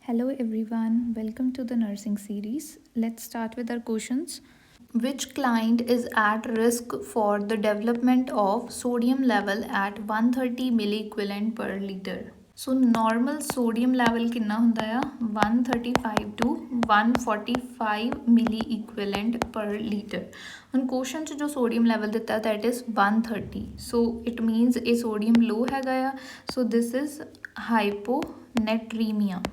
Hello everyone, welcome to the nursing series. Let's start with our questions. Which client is at risk for the development of sodium level at 130 milliequivalent per liter? So normal sodium level कितना ਹੁੰਦਾ ਆ 135 to 145 milliequivalent per liter. ਹੁਣ question 'ਚ जो sodium level ਦਿੱਤਾ that is 130. So it means ਇਹ sodium low ਹੈਗਾ ਆ. So this is hyponatremia.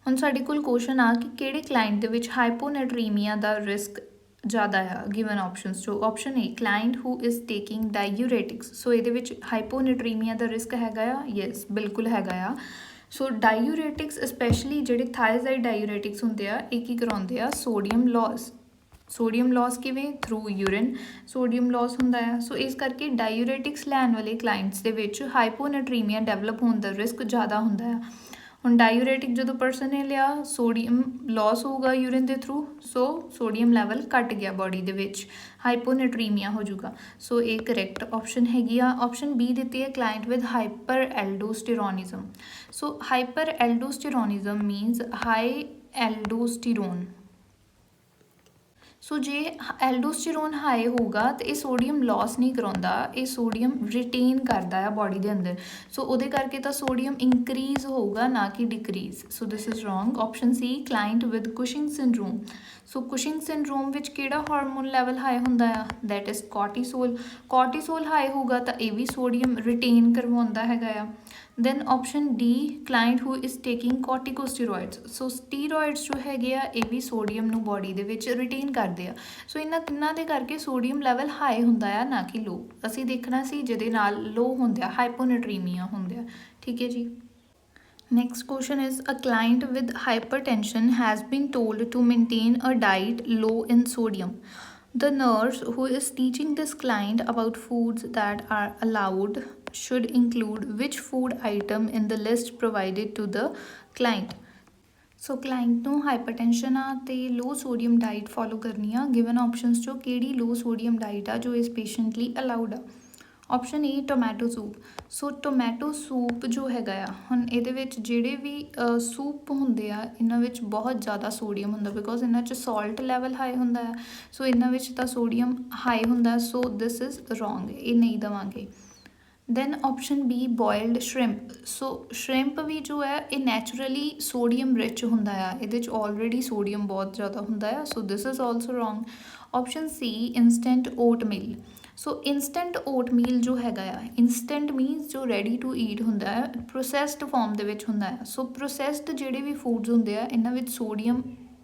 ਹੁਣ ਸਾਡੇ ਕੋਲ ਕੁਐਸਚਨ ਆ ਕਿ ਕਿਹੜੇ ਕਲਾਇੰਟ ਦੇ ਵਿੱਚ ਹਾਈਪੋਨੈਟਰੀਮੀਆ ਦਾ ਰਿਸਕ ਜ਼ਿਆਦਾ ਆ ਗਿਵਨ ਆਪਸ਼ਨਸ ਚੋਂ option A client who is taking diuretics so ਇਹਦੇ ਵਿੱਚ ਹਾਈਪੋਨੈਟਰੀਮੀਆ ਦਾ ਰਿਸਕ ਹੈਗਾ ਆ ਯੈਸ ਬਿਲਕੁਲ ਹੈਗਾ ਆ ਸੋ ਡਾਇਊਰੇਟਿਕਸ ਸਪੈਸ਼ਲੀ ਜਿਹੜੇ ਥਾਇਜ਼ਾਈਡ ਡਾਇਊਰੇਟਿਕਸ ਹੁੰਦੇ ਆ ਇਹ ਕੀ ਕਰਾਉਂਦੇ ਆ ਸੋਡੀਅਮ ਲੋਸ ਕਿਵੇਂ ਥਰੂ ਯੂਰਿਨ ਸੋਡੀਅਮ ਲੋਸ ਹੁੰਦਾ ਆ ਸੋ ਇਸ ਕਰਕੇ ਡਾਇਊਰੇਟਿਕਸ ਲੈਣ ਵਾਲੇ ਕਲਾਇੰਟਸ ਦੇ ਵਿੱਚ ਹਾਈਪੋਨੈਟਰੀਮੀਆ ਡਿਵੈਲਪ ਹੋਣ ਦਾ ਰਿਸਕ ਜ਼ਿਆਦਾ ਹੁੰਦਾ ਆ ਹੁਣ ਡਾਇਊਰੇਟਿਕ ਜਦੋਂ ਪਰਸਨ ਨੇ ਲਿਆ ਸੋਡੀਅਮ ਲਾਸ ਹੋਊਗਾ ਯੂਰਿਨ ਦੇ ਥਰੂ ਸੋ ਸੋਡੀਅਮ ਲੈਵਲ ਘਟ ਗਿਆ ਬਾਡੀ ਦੇ ਵਿੱਚ ਹਾਈਪੋਨੈਟਰੀਮੀਆ ਹੋ ਜਾਊਗਾ ਸੋ ਇਹ ਕਰੈਕਟ ਆਪਸ਼ਨ ਹੈਗੀ ਆ ਆਪਸ਼ਨ ਬੀ ਦਿੱਤੀ ਹੈ client with hyper aldosteronism so hyper aldosteronism means high aldosterone so ਜੇ ਐਲਡੋਸਟੇਰੋਨ ਹਾਈ ਹੋਊਗਾ ਤਾਂ ਇਹ ਸੋਡੀਅਮ ਲਾਸ ਨਹੀਂ ਕਰਾਉਂਦਾ ਇਹ ਸੋਡੀਅਮ ਰਿਟੇਨ ਕਰਦਾ ਆ ਬਾਡੀ ਦੇ ਅੰਦਰ ਸੋ ਉਹਦੇ ਕਰਕੇ ਤਾਂ ਸੋਡੀਅਮ ਇਨਕਰੀਜ਼ ਹੋਊਗਾ ਨਾ ਕਿ decrease so this is wrong option C client with Cushing syndrome so Cushing syndrome ਵਿੱਚ ਕਿਹੜਾ ਹਾਰਮੋਨ ਲੈਵਲ ਹਾਈ ਹੁੰਦਾ ਆ ਦੈਟ ਇਜ਼ ਕੋਰਟੀਸੋਲ ਹਾਈ ਹੋਊਗਾ ਤਾਂ ਇਹ ਵੀ ਸੋਡੀਅਮ ਰਿਟੇਨ ਕਰਵਾਉਂਦਾ ਹੈਗਾ ਆ then option D client who is taking corticosteroids so steroids ਜੋ ਹੈਗੇ ਆ ਇਹ ਵੀ ਸੋਡੀਅਮ ਨੂੰ ਬਾਡੀ ਦੇ ਵਿੱਚ ਰਿਟੇਨ ਕਰਦੇ ਆ ਸੋ ਇਹਨਾਂ ਤਿੰਨਾਂ ਦੇ ਕਰਕੇ ਸੋਡੀਅਮ ਲੈਵਲ ਹਾਈ ਹੁੰਦਾ ਆ ਨਾ ਕਿ ਲੋ ਅਸੀਂ ਦੇਖਣਾ ਸੀ ਜਿਹਦੇ ਨਾਲ ਲੋ ਹੁੰਦੇ ਆ ਹਾਈਪੋਨੈਟਰੀਮੀਆ ਹੁੰਦੇ ਆ ਠੀਕ ਹੈ ਜੀ Next question is a client with hypertension has been told to maintain a diet low in sodium. The nurse who is teaching this client about foods that are allowed should include which food item in the list provided to the client. So client ਨੂੰ hypertension ਆ ਅਤੇ ਲੋ sodium diet follow ਕਰਨੀ ਆ given options 'ਚੋਂ ਕਿਹੜੀ ਲੋ sodium diet ਆ ਜੋ ਇਸ ਪੇਸ਼ੈਂਟ ਲਈ ਅਲਾਊਡ ਆ option A tomato soup so tomato soup ਜੋ ਹੈਗਾ ਆ ਹੁਣ ਇਹਦੇ ਵਿੱਚ ਜਿਹੜੇ ਵੀ ਸੂਪ ਹੁੰਦੇ ਆ ਇਹਨਾਂ ਵਿੱਚ ਬਹੁਤ ਜ਼ਿਆਦਾ ਸੋਡੀਅਮ ਹੁੰਦਾ ਬਿਕੋਜ਼ ਇਹਨਾਂ 'ਚ ਸਾਲਟ ਲੈਵਲ ਹਾਈ ਹੁੰਦਾ ਆ ਸੋ ਇਹਨਾਂ ਵਿੱਚ ਤਾਂ ਸੋਡੀਅਮ ਹਾਈ ਹੁੰਦਾ ਸੋ ਦਿਸ ਇਜ਼ ਰੋਂਗ ਇਹ ਨਹੀਂ ਦੇਵਾਂਗੇ ਦੈਨ ਆਪਸ਼ਨ ਬੀ ਬੋਇਲਡ ਸ਼੍ਰਿੰਪ ਸੋ ਸ਼੍ਰਿੰਪ ਵੀ ਜੋ ਹੈ ਇਹ ਨੈਚੁਰਲੀ ਸੋਡੀਅਮ ਰਿਚ ਹੁੰਦਾ ਆ ਇਹਦੇ 'ਚ ਆਲਰੇਡੀ ਸੋਡੀਅਮ ਬਹੁਤ ਜ਼ਿਆਦਾ ਹੁੰਦਾ ਆ so this is also wrong option C instant oatmeal so instant oatmeal ਜੋ ਹੈਗਾ ਆ ਇੰਸਟੈਂਟ ਮੀਨਸ ਜੋ ਰੈਡੀ ਟੂ ਈਟ ਹੁੰਦਾ ਹੈ ਪ੍ਰੋਸੈਸਡ ਫਾਰਮ ਦੇ ਵਿੱਚ ਹੁੰਦਾ ਹੈ ਸੋ ਪ੍ਰੋਸੈਸਡ ਜਿਹੜੇ ਵੀ ਫੂਡਸ ਹੁੰਦੇ ਆ ਇਹਨਾਂ ਵਿੱਚ ਸੋਡੀਅਮ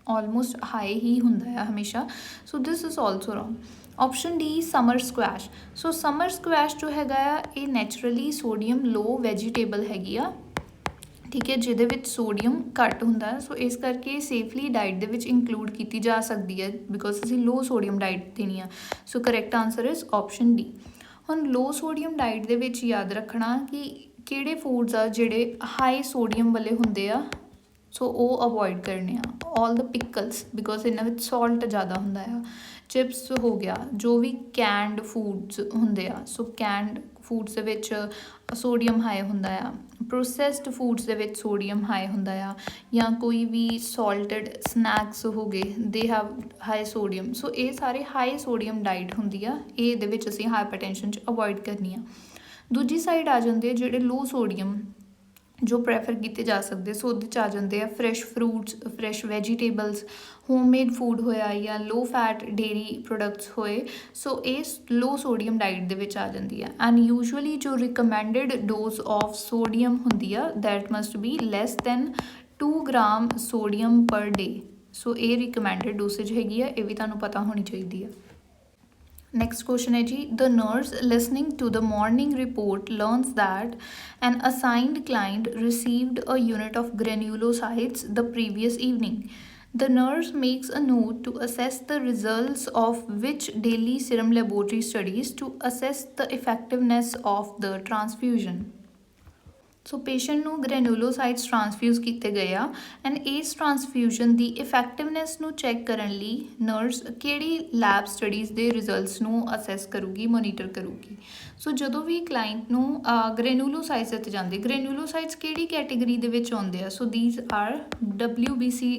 ਆਲਮੋਸਟ ਹਾਈ ਹੀ ਹੁੰਦਾ ਆ ਹਮੇਸ਼ਾ so this is also wrong option D summer squash so summer squash ਜੋ ਹੈਗਾ ਆ ਇਹ ਨੈਚੁਰਲੀ ਸੋਡੀਅਮ ਲੋ ਵੈਜੀਟੇਬਲ ਹੈਗੀ ਆ ਠੀਕ ਹੈ ਜਿਹਦੇ ਵਿੱਚ ਸੋਡੀਅਮ ਘੱਟ ਹੁੰਦਾ ਸੋ ਇਸ ਕਰਕੇ ਸੇਫਲੀ ਡਾਈਟ ਦੇ ਵਿੱਚ ਇਨਕਲੂਡ ਕੀਤੀ ਜਾ ਸਕਦੀ ਹੈ ਬਿਕੋਜ਼ ਅਸੀਂ ਲੋ ਸੋਡੀਅਮ ਡਾਈਟ ਦੇਣੀ ਆ so correct answer is option D ਹੁਣ ਲੋ ਸੋਡੀਅਮ ਡਾਈਟ ਦੇ ਵਿੱਚ ਯਾਦ ਰੱਖਣਾ ਕਿ ਕਿਹੜੇ ਫੂਡਸ ਆ ਜਿਹੜੇ ਹਾਈ ਸੋਡੀਅਮ ਵਾਲੇ ਹੁੰਦੇ ਆ ਸੋ ਉਹ ਅਵੋਇਡ ਕਰਨੇ ਆ ਆਲ ਦ ਪਿਕਲਸ ਬਿਕੋਜ਼ ਇਹਨਾਂ ਵਿੱਚ ਸਾਲਟ ਜ਼ਿਆਦਾ ਹੁੰਦਾ ਆ ਚਿਪਸ ਹੋ ਗਿਆ ਜੋ ਵੀ ਕੈਂਡ ਫੂਡਸ ਹੁੰਦੇ ਆ ਸੋ ਕੈਂਡ ਫੂਡਸ ਦੇ ਵਿੱਚ ਸੋਡੀਅਮ ਹਾਈ ਹੁੰਦਾ ਆ ਪ੍ਰੋਸੈਸਡ ਫੂਡਸ ਦੇ ਵਿੱਚ ਸੋਡੀਅਮ ਹਾਈ ਹੁੰਦਾ ਆ ਜਾਂ ਕੋਈ ਵੀ ਸਾਲਟਡ ਸਨੈਕਸ ਹੋ ਗਏ ਦੇ ਹੈਵ ਹਾਈ ਸੋਡੀਅਮ ਸੋ ਇਹ ਸਾਰੇ ਹਾਈ ਸੋਡੀਅਮ ਡਾਈਟ ਹੁੰਦੀ ਆ ਇਹ ਇਹਦੇ ਵਿੱਚ ਅਸੀਂ ਹਾਈਪਰਟੈਂਸ਼ਨ 'ਚ ਅਵੋਇਡ ਕਰਨੀ ਆ ਦੂਜੀ ਸਾਈਡ ਆ ਜਾਂਦੇ ਜਿਹੜੇ ਲੋ ਸੋਡੀਅਮ ਜੋ ਪ੍ਰੈਫਰ ਕੀਤੇ ਜਾ ਸਕਦੇ ਸੋ ਉਹਦੇ 'ਚ ਆ ਜਾਂਦੇ ਆ fresh fruits fresh vegetables homemade food ਹੋਇਆ ਜਾਂ ਲੋ ਫੈਟ ਡੇਰੀ ਪ੍ਰੋਡਕਟਸ ਹੋਏ ਸੋ ਇਹ ਲੋ ਸੋਡੀਅਮ ਡਾਈਟ ਦੇ ਵਿੱਚ ਆ ਜਾਂਦੀ ਆ ਐਂਡ ਯੂਜੂਅਲੀ ਜੋ ਰਿਕਮੈਂਡਡ ਡੋਜ਼ ਆਫ ਸੋਡੀਅਮ ਹੁੰਦੀ ਆ that must B less than 2 gram sodium ਪਰ ਡੇ ਸੋ ਇਹ ਰਿਕਮੈਂਡਡ ਡੋਸੇਜ ਹੈਗੀ ਆ ਇਹ ਵੀ ਤੁਹਾਨੂੰ ਪਤਾ ਹੋਣੀ ਚਾਹੀਦੀ ਆ Next question है जी the nurse listening to the morning report learns that an assigned client received a unit of granulocytes the previous evening. The nurse makes a note to assess the results of which daily serum laboratory studies to assess the effectiveness of the transfusion. So patient ਨੂੰ ਗ੍ਰੈਨੂਲੋਸਾਈਟਸ ਟ੍ਰਾਂਸਫਿਊਜ਼ ਕੀਤੇ ਗਏ ਆ and ਇਸ transfusion ਦੀ ਇਫੈਕਟਿਵਨੈਸ ਨੂੰ check ਕਰਨ ਲਈ nurse ਕਿਹੜੀ ਲੈਬ ਸਟੱਡੀਜ਼ ਦੇ ਰਿਜ਼ਲਟਸ ਨੂੰ ਅਸੈਸ ਕਰੂਗੀ, ਮੋਨੀਟਰ ਕਰੂਗੀ। ਸੋ ਜਦੋਂ ਵੀ ਕਲਾਇੰਟ ਨੂੰ ਗ੍ਰੈਨੂਲੋਸਾਈਟਸ ਦਿੱਤੇ ਜਾਂਦੇ, ਗ੍ਰੈਨੂਲੋਸਾਈਟਸ ਕਿਹੜੀ ਕੈਟੇਗਰੀ ਦੇ ਵਿੱਚ ਆਉਂਦੇ ਆ? So these are WBC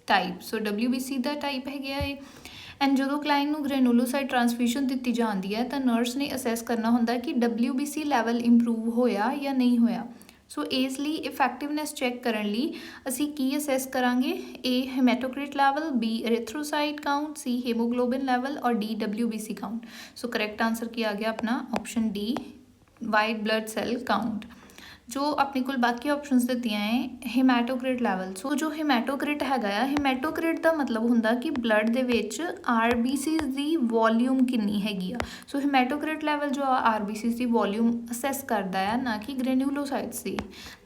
type. So WBC ਦਾ ਟਾਈਪ ਹੈਗਾ ਇਹ। ਐਂਡ ਜਦੋਂ ਕਲਾਇੰਟ ਨੂੰ ਗ੍ਰੈਨੂਲੋਸਾਈਟ ਟ੍ਰਾਂਸਫਿਊਜ਼ਨ ਦਿੱਤੀ ਜਾਂਦੀ ਹੈ ਤਾਂ ਨਰਸ ਨੇ ਅਸੈਸ ਕਰਨਾ ਹੁੰਦਾ ਕਿ WBC ਲੈਵਲ ਇੰਪਰੂਵ ਹੋਇਆ ਜਾਂ ਨਹੀਂ ਹੋਇਆ। ਸੋ ਇਸ ਲਈ ਇਫੈਕਟਿਵਨੈਸ ਚੈੱਕ ਕਰਨ ਲਈ ਅਸੀਂ ਕੀ ਅਸੈਸ ਕਰਾਂਗੇ? A haematocrit level, B erythrocyte count, C haemoglobin level ਔਰ D WBC count. So correct answer ਕੀ ਆ ਗਿਆ ਆਪਣਾ? Option D white blood cell count. ਜੋ ਆਪਣੇ ਕੋਲ ਬਾਕੀ ਆਪਸ਼ਨਸ ਦਿੱਤੀਆਂ ਹੈ ਹੀਮੈਟੋਕ੍ਰਿਟ ਲੈਵਲ। ਸੋ ਜੋ ਹੀਮੈਟੋਕ੍ਰਿਟ ਹੈਗਾ ਆ, ਹੀਮੈਟੋਕ੍ਰਿਟ ਦਾ ਮਤਲਬ ਹੁੰਦਾ ਕਿ ਬਲੱਡ ਦੇ ਵਿੱਚ RBCs ਦੀ ਵੋਲਿਊਮ ਕਿੰਨੀ ਹੈਗੀ ਆ। ਸੋ ਹੀਮੈਟੋਕ੍ਰਿਟ ਲੈਵਲ ਜੋ ਆ RBCs ਦੀ ਵੋਲਿਊਮ ਅਸੈਸ ਕਰਦਾ ਆ, ਨਾ ਕਿ ਗ੍ਰੈਨੂਲੋਸਾਈਟਸ ਦੀ।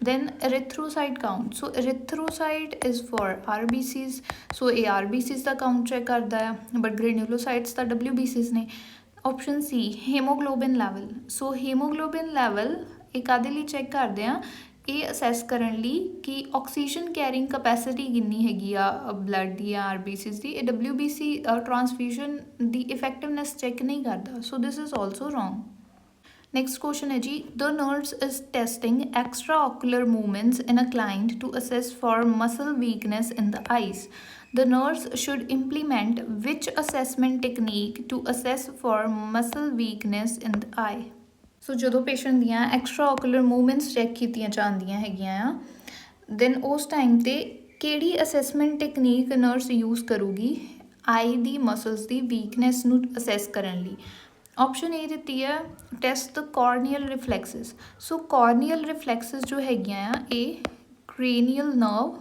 Then erythrocyte count. So erythrocyte is for RBCs। So ਇਹ RBCs ਦਾ ਕਾਊਂਟ ਚੈੱਕ ਕਰਦਾ ਆ, ਬਟ ਗ੍ਰੈਨੂਲੋਸਾਈਟਸ ਤਾਂ WBCs ਨੇ। Option C haemoglobin level. So haemoglobin level ਇਹ ਕਾਹਦੇ ਲਈ ਚੈੱਕ ਕਰਦੇ ਆ? ਇਹ ਅਸੈਸ ਕਰਨ ਲਈ ਕਿ ਆਕਸੀਜਨ ਕੈਰਿੰਗ ਕਪੈਸਿਟੀ ਕਿੰਨੀ ਹੈਗੀ ਆ ਬਲੱਡ ਦੀ ਜਾਂ RBCs ਦੀ। ਇਹ WBC ਟ੍ਰਾਂਸਫਿਊਜ਼ਨ ਦੀ ਇਫੈਕਟਿਵਨੈਸ ਚੈੱਕ ਨਹੀਂ ਕਰਦਾ। So this is also wrong. Next question है जी, the nurse is testing extraocular movements in a client to assess for muscle weakness in the eyes. The nurse should implement which assessment technique to assess for muscle weakness in the eye? ਸੋ ਜਦੋਂ patient ਦੀਆਂ extra ਓਕੂਲਰ movements check ਕੀਤੀਆਂ ਜਾਂਦੀਆਂ ਹੈਗੀਆਂ ਆ, then ਉਸ time 'ਤੇ ਕਿਹੜੀ assessment technique nurse use ਕਰੂਗੀ ਆਈ ਦੀ ਮਸਲਸ ਦੀ ਵੀਕਨੈਸ ਨੂੰ ਅਸੈਸ ਕਰਨ ਲਈ? ਆਪਸ਼ਨ ਏ ਦਿੱਤੀ ਹੈ ਟੈਸਟ ਦ ਕੋਰਨੀਅਲ ਰਿਫਲੈਕਸਿਸ। ਸੋ ਕੋਰਨੀਅਲ ਰਿਫਲੈਕਸਿਸ ਜੋ ਹੈਗੀਆਂ ਆ ਇਹ ਕ੍ਰੇਨੀਅਲ ਨਰਵ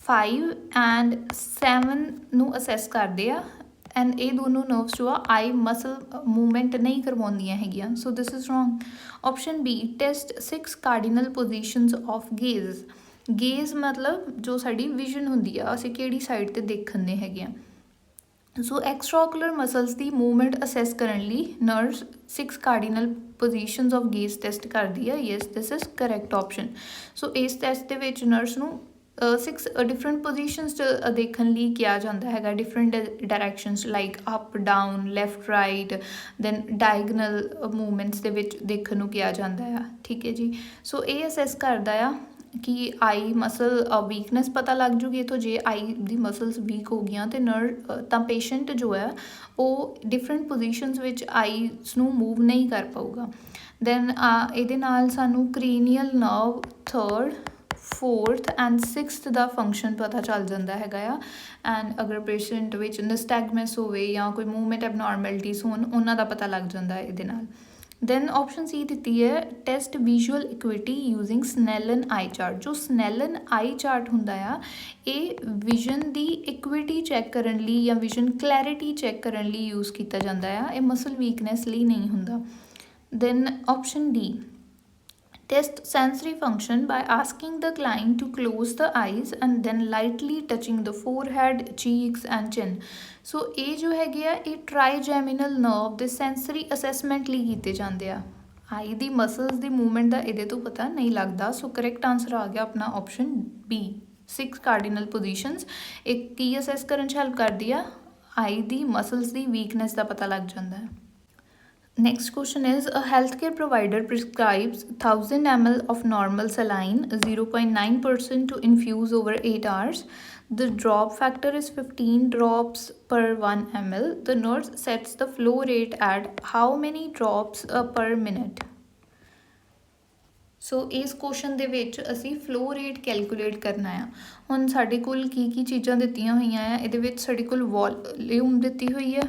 5 ਐਂਡ 7 ਨੂੰ ਅਸੈਸ ਕਰਦੇ ਆ ਐਂਡ ਇਹ ਦੋਨੋਂ ਨਰਵਸ ਜੋ ਆ ਆਈ ਮਸਲ ਮੂਵਮੈਂਟ ਨਹੀਂ ਕਰਵਾਉਂਦੀਆਂ ਹੈਗੀਆਂ। So this is wrong. Option B test 6 cardinal positions of gaze. Gaze ਮਤਲਬ ਜੋ ਸਾਡੀ ਵਿਜ਼ਨ ਹੁੰਦੀ ਆ, ਅਸੀਂ ਕਿਹੜੀ ਸਾਈਡ 'ਤੇ ਦੇਖਣ ਦੇ ਹੈਗੇ ਆ। ਸੋ ਐਕਸਟਰਾਓਕੂਲਰ ਮਸਲਸ ਦੀ ਮੂਵਮੈਂਟ ਅਸੈਸ ਕਰਨ ਲਈ nurse 6 cardinal positions of gaze test ਕਰਦੀ ਆ। Yes this is correct option. So ਇਸ ਟੈਸਟ ਦੇ ਵਿੱਚ ਨਰਸ ਨੂੰ 6 ਡਿਫਰੈਂਟ ਪੋਜੀਸ਼ਨਸ 'ਚ ਦੇਖਣ ਲਈ ਕਿਹਾ ਜਾਂਦਾ ਹੈਗਾ, different directions like up down left right, then diagonal movements ਦੇ ਵਿੱਚ ਦੇਖਣ ਨੂੰ ਕਿਹਾ ਜਾਂਦਾ ਆ। ਠੀਕ ਹੈ ਜੀ। ਸੋ ਇਹ ਅਸੈਸ ਕਰਦਾ ਆ ਕਿ ਆਈ ਮਸਲ ਵੀਕਨੈਸ ਪਤਾ ਲੱਗ ਜੂਗੀ ਇੱਥੋਂ। ਜੇ ਆਈ ਦੀ ਮਸਲਸ ਵੀਕ ਹੋ ਗਈਆਂ ਤਾਂ ਪੇਸ਼ੈਂਟ ਜੋ ਹੈ ਉਹ ਡਿਫਰੈਂਟ ਪੋਜੀਸ਼ਨਸ ਵਿੱਚ ਆਈਸ ਨੂੰ ਮੂਵ ਨਹੀਂ ਕਰ ਪਾਊਗਾ। ਦੈਨ ਇਹਦੇ ਨਾਲ ਸਾਨੂੰ cranial nerve 3rd 4th and 6th ਦਾ ਫੰਕਸ਼ਨ ਪਤਾ ਚੱਲ ਜਾਂਦਾ ਹੈਗਾ ਆ। ਐਂਡ ਅਗਰ ਪੇਸ਼ੈਂਟ ਵਿੱਚ ਨਿਸਟੈਗਮਸ ਹੋਵੇ ਜਾਂ ਕੋਈ ਮੂਵਮੈਂਟ ਐਬਨੋਰਮੈਲਿਟੀਜ਼ ਹੋਣ, ਉਹਨਾਂ ਦਾ ਪਤਾ ਲੱਗ ਜਾਂਦਾ ਹੈ ਇਹਦੇ ਨਾਲ। ਦੈਨ ਆਪਸ਼ਨ ਸੀ ਦਿੱਤੀ ਹੈ ਟੈਸਟ ਵਿਜ਼ੂਅਲ ਇਕੁਇਟੀ ਯੂਜ਼ਿੰਗ ਸਨੈਲਨ ਆਈ ਚਾਰਟ। ਜੋ ਸਨੈਲਨ ਆਈ ਚਾਰਟ ਹੁੰਦਾ ਆ ਇਹ ਵਿਜ਼ਨ ਦੀ ਇਕੁਇਟੀ ਚੈੱਕ ਕਰਨ ਲਈ ਜਾਂ ਵਿਜ਼ਨ ਕਲੈਰਿਟੀ ਚੈੱਕ ਕਰਨ ਲਈ ਯੂਜ਼ ਕੀਤਾ ਜਾਂਦਾ ਆ। ਇਹ ਮਸਲ ਵੀਕਨੈਸ ਲਈ ਨਹੀਂ ਹੁੰਦਾ। Then option D test sensory function by asking the client to close the eyes and then lightly touching the forehead, cheeks and chin. ਸੋ ਇਹ ਜੋ ਹੈਗੇ ਆ ਇਹ ਟ੍ਰਾਈਜੈਮੀਨਲ ਨਰਵ ਦੇ ਸੈਂਸਰੀ ਅਸੈਸਮੈਂਟ ਲਈ ਕੀਤੇ ਜਾਂਦੇ ਆ। ਆਈ ਦੀ ਮਸਲਸ ਦੀ ਮੂਵਮੈਂਟ ਦਾ ਇਹਦੇ ਤੋਂ ਪਤਾ ਨਹੀਂ ਲੱਗਦਾ। ਸੋ ਕਰੈਕਟ ਆਂਸਰ ਆ ਗਿਆ ਆਪਣਾ ਆਪਸ਼ਨ ਬੀ 6 ਕਾਰਡੀਨਲ ਪੋਜੀਸ਼ਨਸ। ਇਹ ਕੀ ਅਸੈਸ ਕਰਨ 'ਚ ਹੈਲਪ ਕਰਦੀ ਆ? ਆਈ ਦੀ ਮਸਲਸ ਦੀ ਵੀਕਨੈਸ ਦਾ ਪਤਾ ਲੱਗ ਜਾਂਦਾ ਹੈ। Next question is, a healthcare provider prescribes 1000 ml of normal saline 0.9% to infuse over 8 hours. The drop factor is 15 drops per 1 ml. The nurse sets the flow rate at how many drops per minute? ਸੋ ਇਸ question ਦੇ ਵਿੱਚ ਅਸੀਂ flow rate calculate ਕਰਨਾ ਆ। ਹੁਣ ਸਾਡੇ ਕੋਲ ਕੀ ਚੀਜ਼ਾਂ ਦਿੱਤੀਆਂ ਹੋਈਆਂ ਆ, ਇਹਦੇ ਵਿੱਚ ਸਾਡੇ ਕੋਲ ਵੋਲਿਊਮ ਦਿੱਤੀ ਹੋਈ ਹੈ,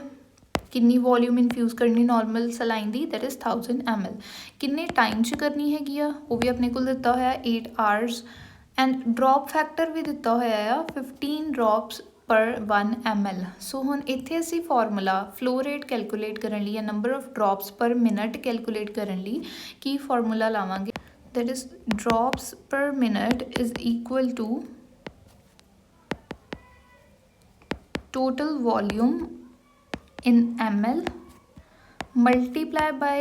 ਕਿੰਨੀ ਵੋਲਿਊਮ ਇਨਫਿਊਜ਼ ਕਰਨੀ normal saline the, that is 1000 ml। ਕਿੰਨੇ ਟਾਈਮ 'ਚ ਕਰਨੀ ਹੈਗੀ ਆ ਉਹ ਵੀ ਆਪਣੇ ਕੋਲ ਦਿੱਤਾ ਹੋਇਆ 8 hours ਐਂਡ ਡ੍ਰੌਪ ਫੈਕਟਰ ਵੀ ਦਿੱਤਾ ਹੋਇਆ ਆ 15 drops per 1 ml। ਸੋ ਹੁਣ ਇੱਥੇ ਅਸੀਂ ਫਾਰਮੂਲਾ ਫਲੋ ਰੇਟ ਕੈਲਕੂਲੇਟ ਕਰਨ ਲਈ ਜਾਂ number of drops per minute calculate ਕਰਨ ਲਈ ਕੀ ਫਾਰਮੂਲਾ ਲਾਵਾਂਗੇ? That is drops per minute is equal to total volume in ml multiply by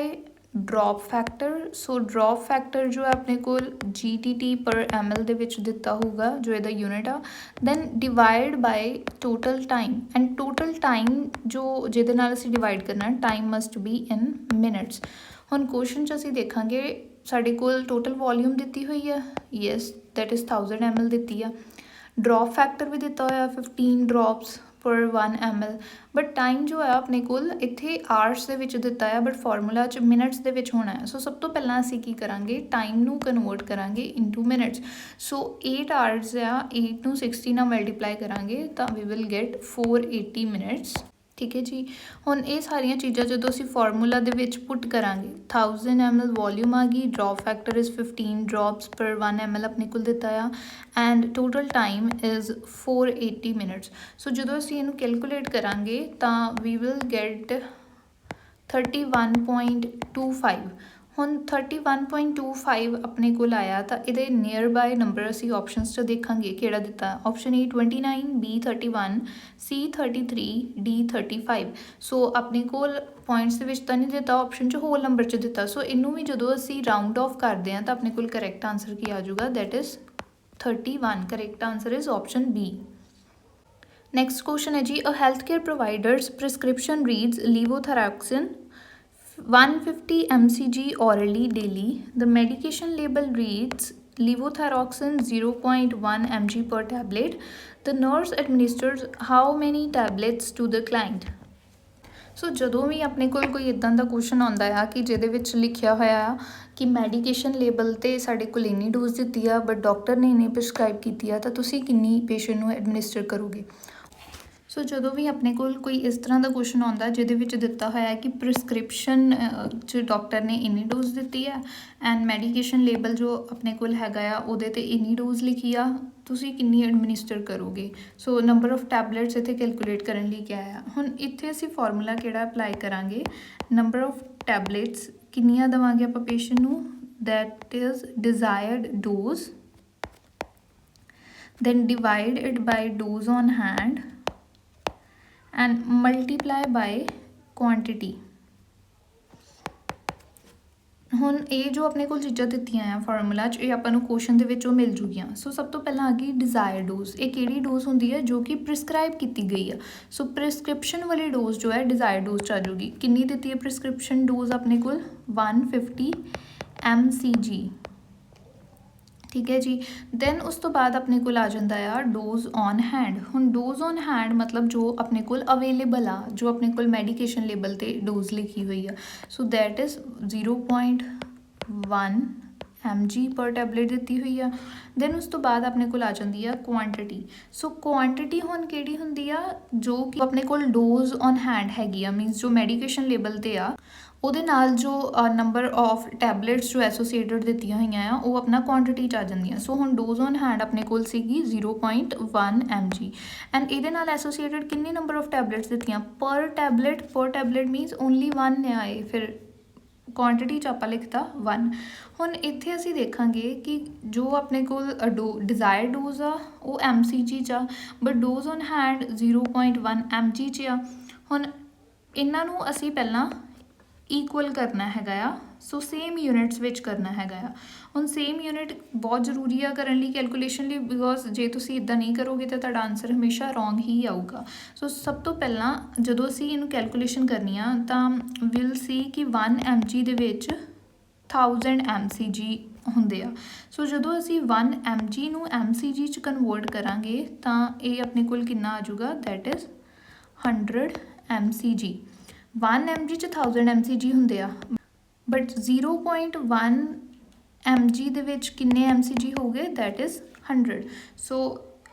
drop factor. So drop factor ਜੋ ਹੈ ਆਪਣੇ ਕੋਲ GTT ਪਰ ml ਦੇ ਵਿੱਚ ਦਿੱਤਾ ਹੋਊਗਾ, ਜੋ ਇਹਦਾ ਯੂਨਿਟ ਆ। Then divide by total time, and total time ਜੋ ਜਿਹਦੇ ਨਾਲ ਅਸੀਂ ਡਿਵਾਈਡ ਕਰਨਾ, time must be in minutes. ਹੁਣ ਕੁਐਸਚਨ 'ਚ ਅਸੀਂ ਦੇਖਾਂਗੇ ਸਾਡੇ ਕੋਲ ਟੋਟਲ ਵੋਲਿਊਮ ਦਿੱਤੀ ਹੋਈ ਆ, ਯੈਸ ਦੈਟ ਇਜ਼ 1000 ml ਦਿੱਤੀ ਆ। ਡ੍ਰੌਪ ਫੈਕਟਰ ਵੀ ਦਿੱਤਾ ਹੋਇਆ 15 ਡ੍ਰੌਪਸ ਪਰ 1 ml, ਬਟ ਟਾਈਮ ਜੋ ਹੈ ਆਪਣੇ ਕੋਲ ਇੱਥੇ ਆਵਰਸ ਦੇ ਵਿੱਚ ਦਿੱਤਾ ਹੈ, ਬਟ ਫਾਰਮੂਲਾ 'ਚ ਮਿਨਟਸ ਦੇ ਵਿੱਚ ਹੋਣਾ ਹੈ। ਸੋ ਸਭ ਤੋਂ ਪਹਿਲਾਂ ਅਸੀਂ ਕੀ ਕਰਾਂਗੇ, ਟਾਈਮ ਨੂੰ ਕਨਵਰਟ ਕਰਾਂਗੇ ਇਨਟੂ ਮਿਨਟਸ। ਸੋ 8 ਆਵਰਸ ਆ, 8 ਨੂੰ 60 ਨਾਲ ਮਲਟੀਪਲਾਈ ਕਰਾਂਗੇ ਤਾਂ ਵੀ ਵਿਲ ਗੈਟ 480 ਮਿਨਟਸ। ਠੀਕ ਹੈ ਜੀ। ਹੁਣ ਇਹ ਸਾਰੀਆਂ ਚੀਜ਼ਾਂ ਜਦੋਂ ਅਸੀਂ ਫਾਰਮੂਲਾ ਦੇ ਵਿੱਚ ਪੁੱਟ ਕਰਾਂਗੇ, 1000 ml ਵੋਲਿਊਮ ਆ ਗਈ, ਡ੍ਰੌਪ ਫੈਕਟਰ ਇਜ਼ 15 ਡ੍ਰੌਪਸ ਪਰ 1 ml ਆਪਣੇ ਕੋਲ ਦਿੱਤਾ ਆ, and total time is 480 minutes. So ਜਦੋਂ ਅਸੀਂ ਇਹਨੂੰ ਕੈਲਕੂਲੇਟ ਕਰਾਂਗੇ ਤਾਂ ਵੀ ਵਿਲ ਗੈਟ 31.25। ਹੁਣ 31.25 ਆਪਣੇ ਕੋਲ ਆਇਆ ਤਾਂ ਇਹਦੇ ਨੀਅਰ ਬਾਏ ਨੰਬਰ ਅਸੀਂ ਆਪਸ਼ਨਸ 'ਚ ਦੇਖਾਂਗੇ ਕਿਹੜਾ ਦਿੱਤਾ। Option A 29, B 31, C 33, D 35। ਸੋ ਆਪਣੇ ਕੋਲ ਪੁਆਇੰਟਸ ਦੇ ਵਿੱਚ ਤਾਂ ਨਹੀਂ ਦਿੱਤਾ, ਆਪਸ਼ਨ 'ਚ ਹੋਲ ਨੰਬਰ 'ਚ ਦਿੱਤਾ। ਸੋ ਇਹਨੂੰ ਵੀ ਜਦੋਂ ਅਸੀਂ ਰਾਊਂਡ ਆਫ ਕਰਦੇ ਹਾਂ ਤਾਂ ਆਪਣੇ ਕੋਲ ਕਰੈਕਟ ਆਂਸਰ ਕੀ ਆ ਜਾਊਗਾ, that is 31। Correct answer is option B। Next question ਹੈ ਜੀ, uh health care providers prescription reads levothyroxine 150 mcg orally daily. The medication label reads levothyroxine 0.1 mg per tablet. The nurse administers how many tablets to the client? ਸੋ ਜਦੋਂ ਵੀ ਆਪਣੇ ਕੋਲ ਕੋਈ ਇੱਦਾਂ ਦਾ question ਆਉਂਦਾ ਆ ਕਿ ਜਿਹਦੇ ਵਿੱਚ ਲਿਖਿਆ ਹੋਇਆ ਆ ਕਿ ਮੈਡੀਕੇਸ਼ਨ ਲੇਬਲ 'ਤੇ ਸਾਡੇ ਕੋਲ ਇੰਨੀ ਡੋਜ਼ ਦਿੱਤੀ ਆ ਬਟ ਡਾਕਟਰ ਨੇ ਇੰਨੀ ਪ੍ਰਿਸਕ੍ਰਾਈਬ ਕੀਤੀ ਆ, ਤਾਂ ਤੁਸੀਂ ਕਿੰਨੀ ਪੇਸ਼ੈਂਟ ਨੂੰ ਐਡਮਿਨਿਸਟਰ ਕਰੋਗੇ। ਸੋ ਜਦੋਂ ਵੀ ਆਪਣੇ ਕੋਲ ਕੋਈ ਇਸ ਤਰ੍ਹਾਂ ਦਾ ਕੁਐਸਚਨ ਆਉਂਦਾ ਜਿਹਦੇ ਵਿੱਚ ਦਿੱਤਾ ਹੋਇਆ ਹੈ ਕਿ ਪ੍ਰਿਸਕ੍ਰਿਪਸ਼ਨ 'ਚ ਡਾਕਟਰ ਨੇ ਇੰਨੀ ਡੋਜ਼ ਦਿੱਤੀ ਹੈ ਐਂਡ ਮੈਡੀਕੇਸ਼ਨ ਲੇਬਲ ਜੋ ਆਪਣੇ ਕੋਲ ਹੈਗਾ ਆ ਉਹਦੇ 'ਤੇ ਇੰਨੀ ਡੋਜ਼ ਲਿਖੀ ਆ, ਤੁਸੀਂ ਕਿੰਨੀ ਐਡਮਿਨਿਸਟਰ ਕਰੋਗੇ। ਸੋ ਨੰਬਰ ਆਫ ਟੈਬਲੇਟਸ ਇੱਥੇ ਕੈਲਕੂਲੇਟ ਕਰਨ ਲਈ ਕਿਹਾ ਆ। ਹੁਣ ਇੱਥੇ ਅਸੀਂ ਫਾਰਮੂਲਾ ਕਿਹੜਾ ਅਪਲਾਈ ਕਰਾਂਗੇ, ਨੰਬਰ ਆਫ ਟੈਬਲੇਟਸ ਕਿੰਨੀਆਂ ਦੇਵਾਂਗੇ ਆਪਾਂ ਪੇਸ਼ੈਂਟ ਨੂੰ, that is desired dose, then divide it by dose on hand and multiply by quantity। ਹੁਣ ਇਹ ਜੋ ਆਪਣੇ ਕੋਲ ਚੀਜ਼ਾਂ ਦਿੱਤੀਆਂ ਆ ਫਾਰਮੂਲਾ 'ਚ, ਇਹ ਆਪਾਂ ਨੂੰ ਕੁਐਸਚਨ ਦੇ ਵਿੱਚ ਉਹ ਮਿਲ ਜੂਗੀਆਂ। ਸੋ ਸਭ ਤੋਂ ਪਹਿਲਾਂ ਆ ਗਈ ਡਿਜ਼ਾਇਰ ਡੋਜ਼। ਇਹ ਕਿਹੜੀ ਡੋਜ਼ ਹੁੰਦੀ ਹੈ, ਜੋ ਕਿ ਪ੍ਰਿਸਕ੍ਰਾਈਬ ਕੀਤੀ ਗਈ ਆ। ਸੋ ਪ੍ਰਿਸਕ੍ਰਿਪਸ਼ਨ ਵਾਲੀ ਡੋਜ਼ ਜੋ ਹੈ ਡਿਜ਼ਾਇਰ ਡੋਜ਼ 'ਚ ਆ ਜੂਗੀ। ਕਿੰਨੀ ਦਿੱਤੀ ਹੈ ਪ੍ਰਿਸਕ੍ਰਿਪਸ਼ਨ ਡੋਜ਼ ਆਪਣੇ ਕੋਲ, 150 mcg। ਠੀਕ ਹੈ ਜੀ। ਦੈਨ ਉਸ ਤੋਂ ਬਾਅਦ ਆਪਣੇ ਕੋਲ ਆ ਜਾਂਦਾ ਆ ਡੋਜ਼ ਔਨ ਹੈਂਡ। ਹੁਣ ਡੋਜ਼ ਔਨ ਹੈਂਡ ਮਤਲਬ ਜੋ ਆਪਣੇ ਕੋਲ ਅਵੇਲੇਬਲ ਆ, ਜੋ ਆਪਣੇ ਕੋਲ ਮੈਡੀਕੇਸ਼ਨ ਲੇਬਲ 'ਤੇ ਡੋਜ਼ ਲਿਖੀ ਹੋਈ ਆ। ਸੋ ਦੈਟ ਇਜ਼ 0.1 mg ਪਰ ਟੈਬਲੇਟ ਦਿੱਤੀ ਹੋਈ ਆ। ਦੈਨ ਉਸ ਤੋਂ ਬਾਅਦ ਆਪਣੇ ਕੋਲ ਆ ਜਾਂਦੀ ਆ ਕੁਆਂਟਿਟੀ। ਸੋ ਕੁਆਂਟਿਟੀ ਹੁਣ ਕਿਹੜੀ ਹੁੰਦੀ ਆ, ਜੋ ਕਿ ਆਪਣੇ ਕੋਲ ਡੋਜ਼ ਔਨ ਹੈਂਡ ਹੈਗੀ ਆ, ਮੀਨਸ ਜੋ ਮੈਡੀਕੇਸ਼ਨ ਲੇਬਲ 'ਤੇ ਆ ਉਹਦੇ ਨਾਲ ਜੋ ਨੰਬਰ ਆਫ ਟੈਬਲੇਟਸ ਜੋ ਐਸੋਸੀਏਟਡ ਦਿੱਤੀਆਂ ਹੋਈਆਂ ਆ ਉਹ ਆਪਣਾ ਕੁਆਂਟਿਟੀ 'ਚ ਆ ਜਾਂਦੀਆਂ। ਸੋ ਹੁਣ ਡੋਜ਼ ਔਨ ਹੈਂਡ ਆਪਣੇ ਕੋਲ ਸੀਗੀ 0.1 mg ਐਂਡ ਇਹਦੇ ਨਾਲ ਐਸੋਸੀਏਟਡ ਕਿੰਨੀ ਨੰਬਰ ਆਫ ਟੈਬਲੇਟਸ ਦਿੱਤੀਆਂ, ਪਰ ਟੈਬਲੇਟ ਮੀਨਸ ਓਨਲੀ 1 ਆ ਇਹ, ਫਿਰ ਕੁਆਂਟਿਟੀ 'ਚ ਆਪਾਂ ਲਿਖਤਾ 1। ਹੁਣ ਇੱਥੇ ਅਸੀਂ ਦੇਖਾਂਗੇ ਕਿ ਜੋ ਆਪਣੇ ਕੋਲ ਡਿਜ਼ਾਇਰ ਡੋਜ਼ ਆ ਉਹ mcg 'ਚ ਆ, but dose on hand 0.1 mg 'ਚ ਆ। ਹੁਣ ਇਹਨਾਂ ਨੂੰ ਅਸੀਂ ਪਹਿਲਾਂ ਈਕੁਅਲ ਕਰਨਾ ਹੈਗਾ ਆ, ਸੋ ਸੇਮ ਯੂਨਿਟਸ ਵਿੱਚ ਕਰਨਾ ਹੈਗਾ ਆ। ਹੁਣ ਸੇਮ ਯੂਨਿਟ ਬਹੁਤ ਜ਼ਰੂਰੀ ਆ ਕਰਨ ਲਈ, ਕੈਲਕੂਲੇਸ਼ਨ ਲਈ, ਬਿਕੋਜ਼ ਜੇ ਤੁਸੀਂ ਇੱਦਾਂ ਨਹੀਂ ਕਰੋਗੇ ਤਾਂ ਤੁਹਾਡਾ ਆਨਸਰ ਹਮੇਸ਼ਾ ਰੋਂਗ ਹੀ ਆਊਗਾ। ਸੋ ਸਭ ਤੋਂ ਪਹਿਲਾਂ ਜਦੋਂ ਅਸੀਂ ਇਹਨੂੰ ਕੈਲਕੂਲੇਸ਼ਨ ਕਰਨੀ ਆ ਤਾਂ ਵਿਲ ਸੀ ਕਿ 1 mg ਦੇ ਵਿੱਚ 1000 mcg ਹੁੰਦੇ ਆ। ਸੋ ਜਦੋਂ ਅਸੀਂ 1 mg ਨੂੰ mcg 'ਚ ਕਨਵਰਟ ਕਰਾਂਗੇ ਤਾਂ ਇਹ ਆਪਣੇ ਕੋਲ ਕਿੰਨਾ ਆ ਜਾਊਗਾ, ਦੈਟ ਇਜ਼ 100 mcg। 1 mg 'ਚ 1000 mcg ਹੁੰਦੇ ਆ, ਬਟ 0.1 mg ਦੇ ਵਿੱਚ ਕਿੰਨੇ mcg ਹੋਊਗੇ, ਦੈਟ ਇਜ਼ 100। ਸੋ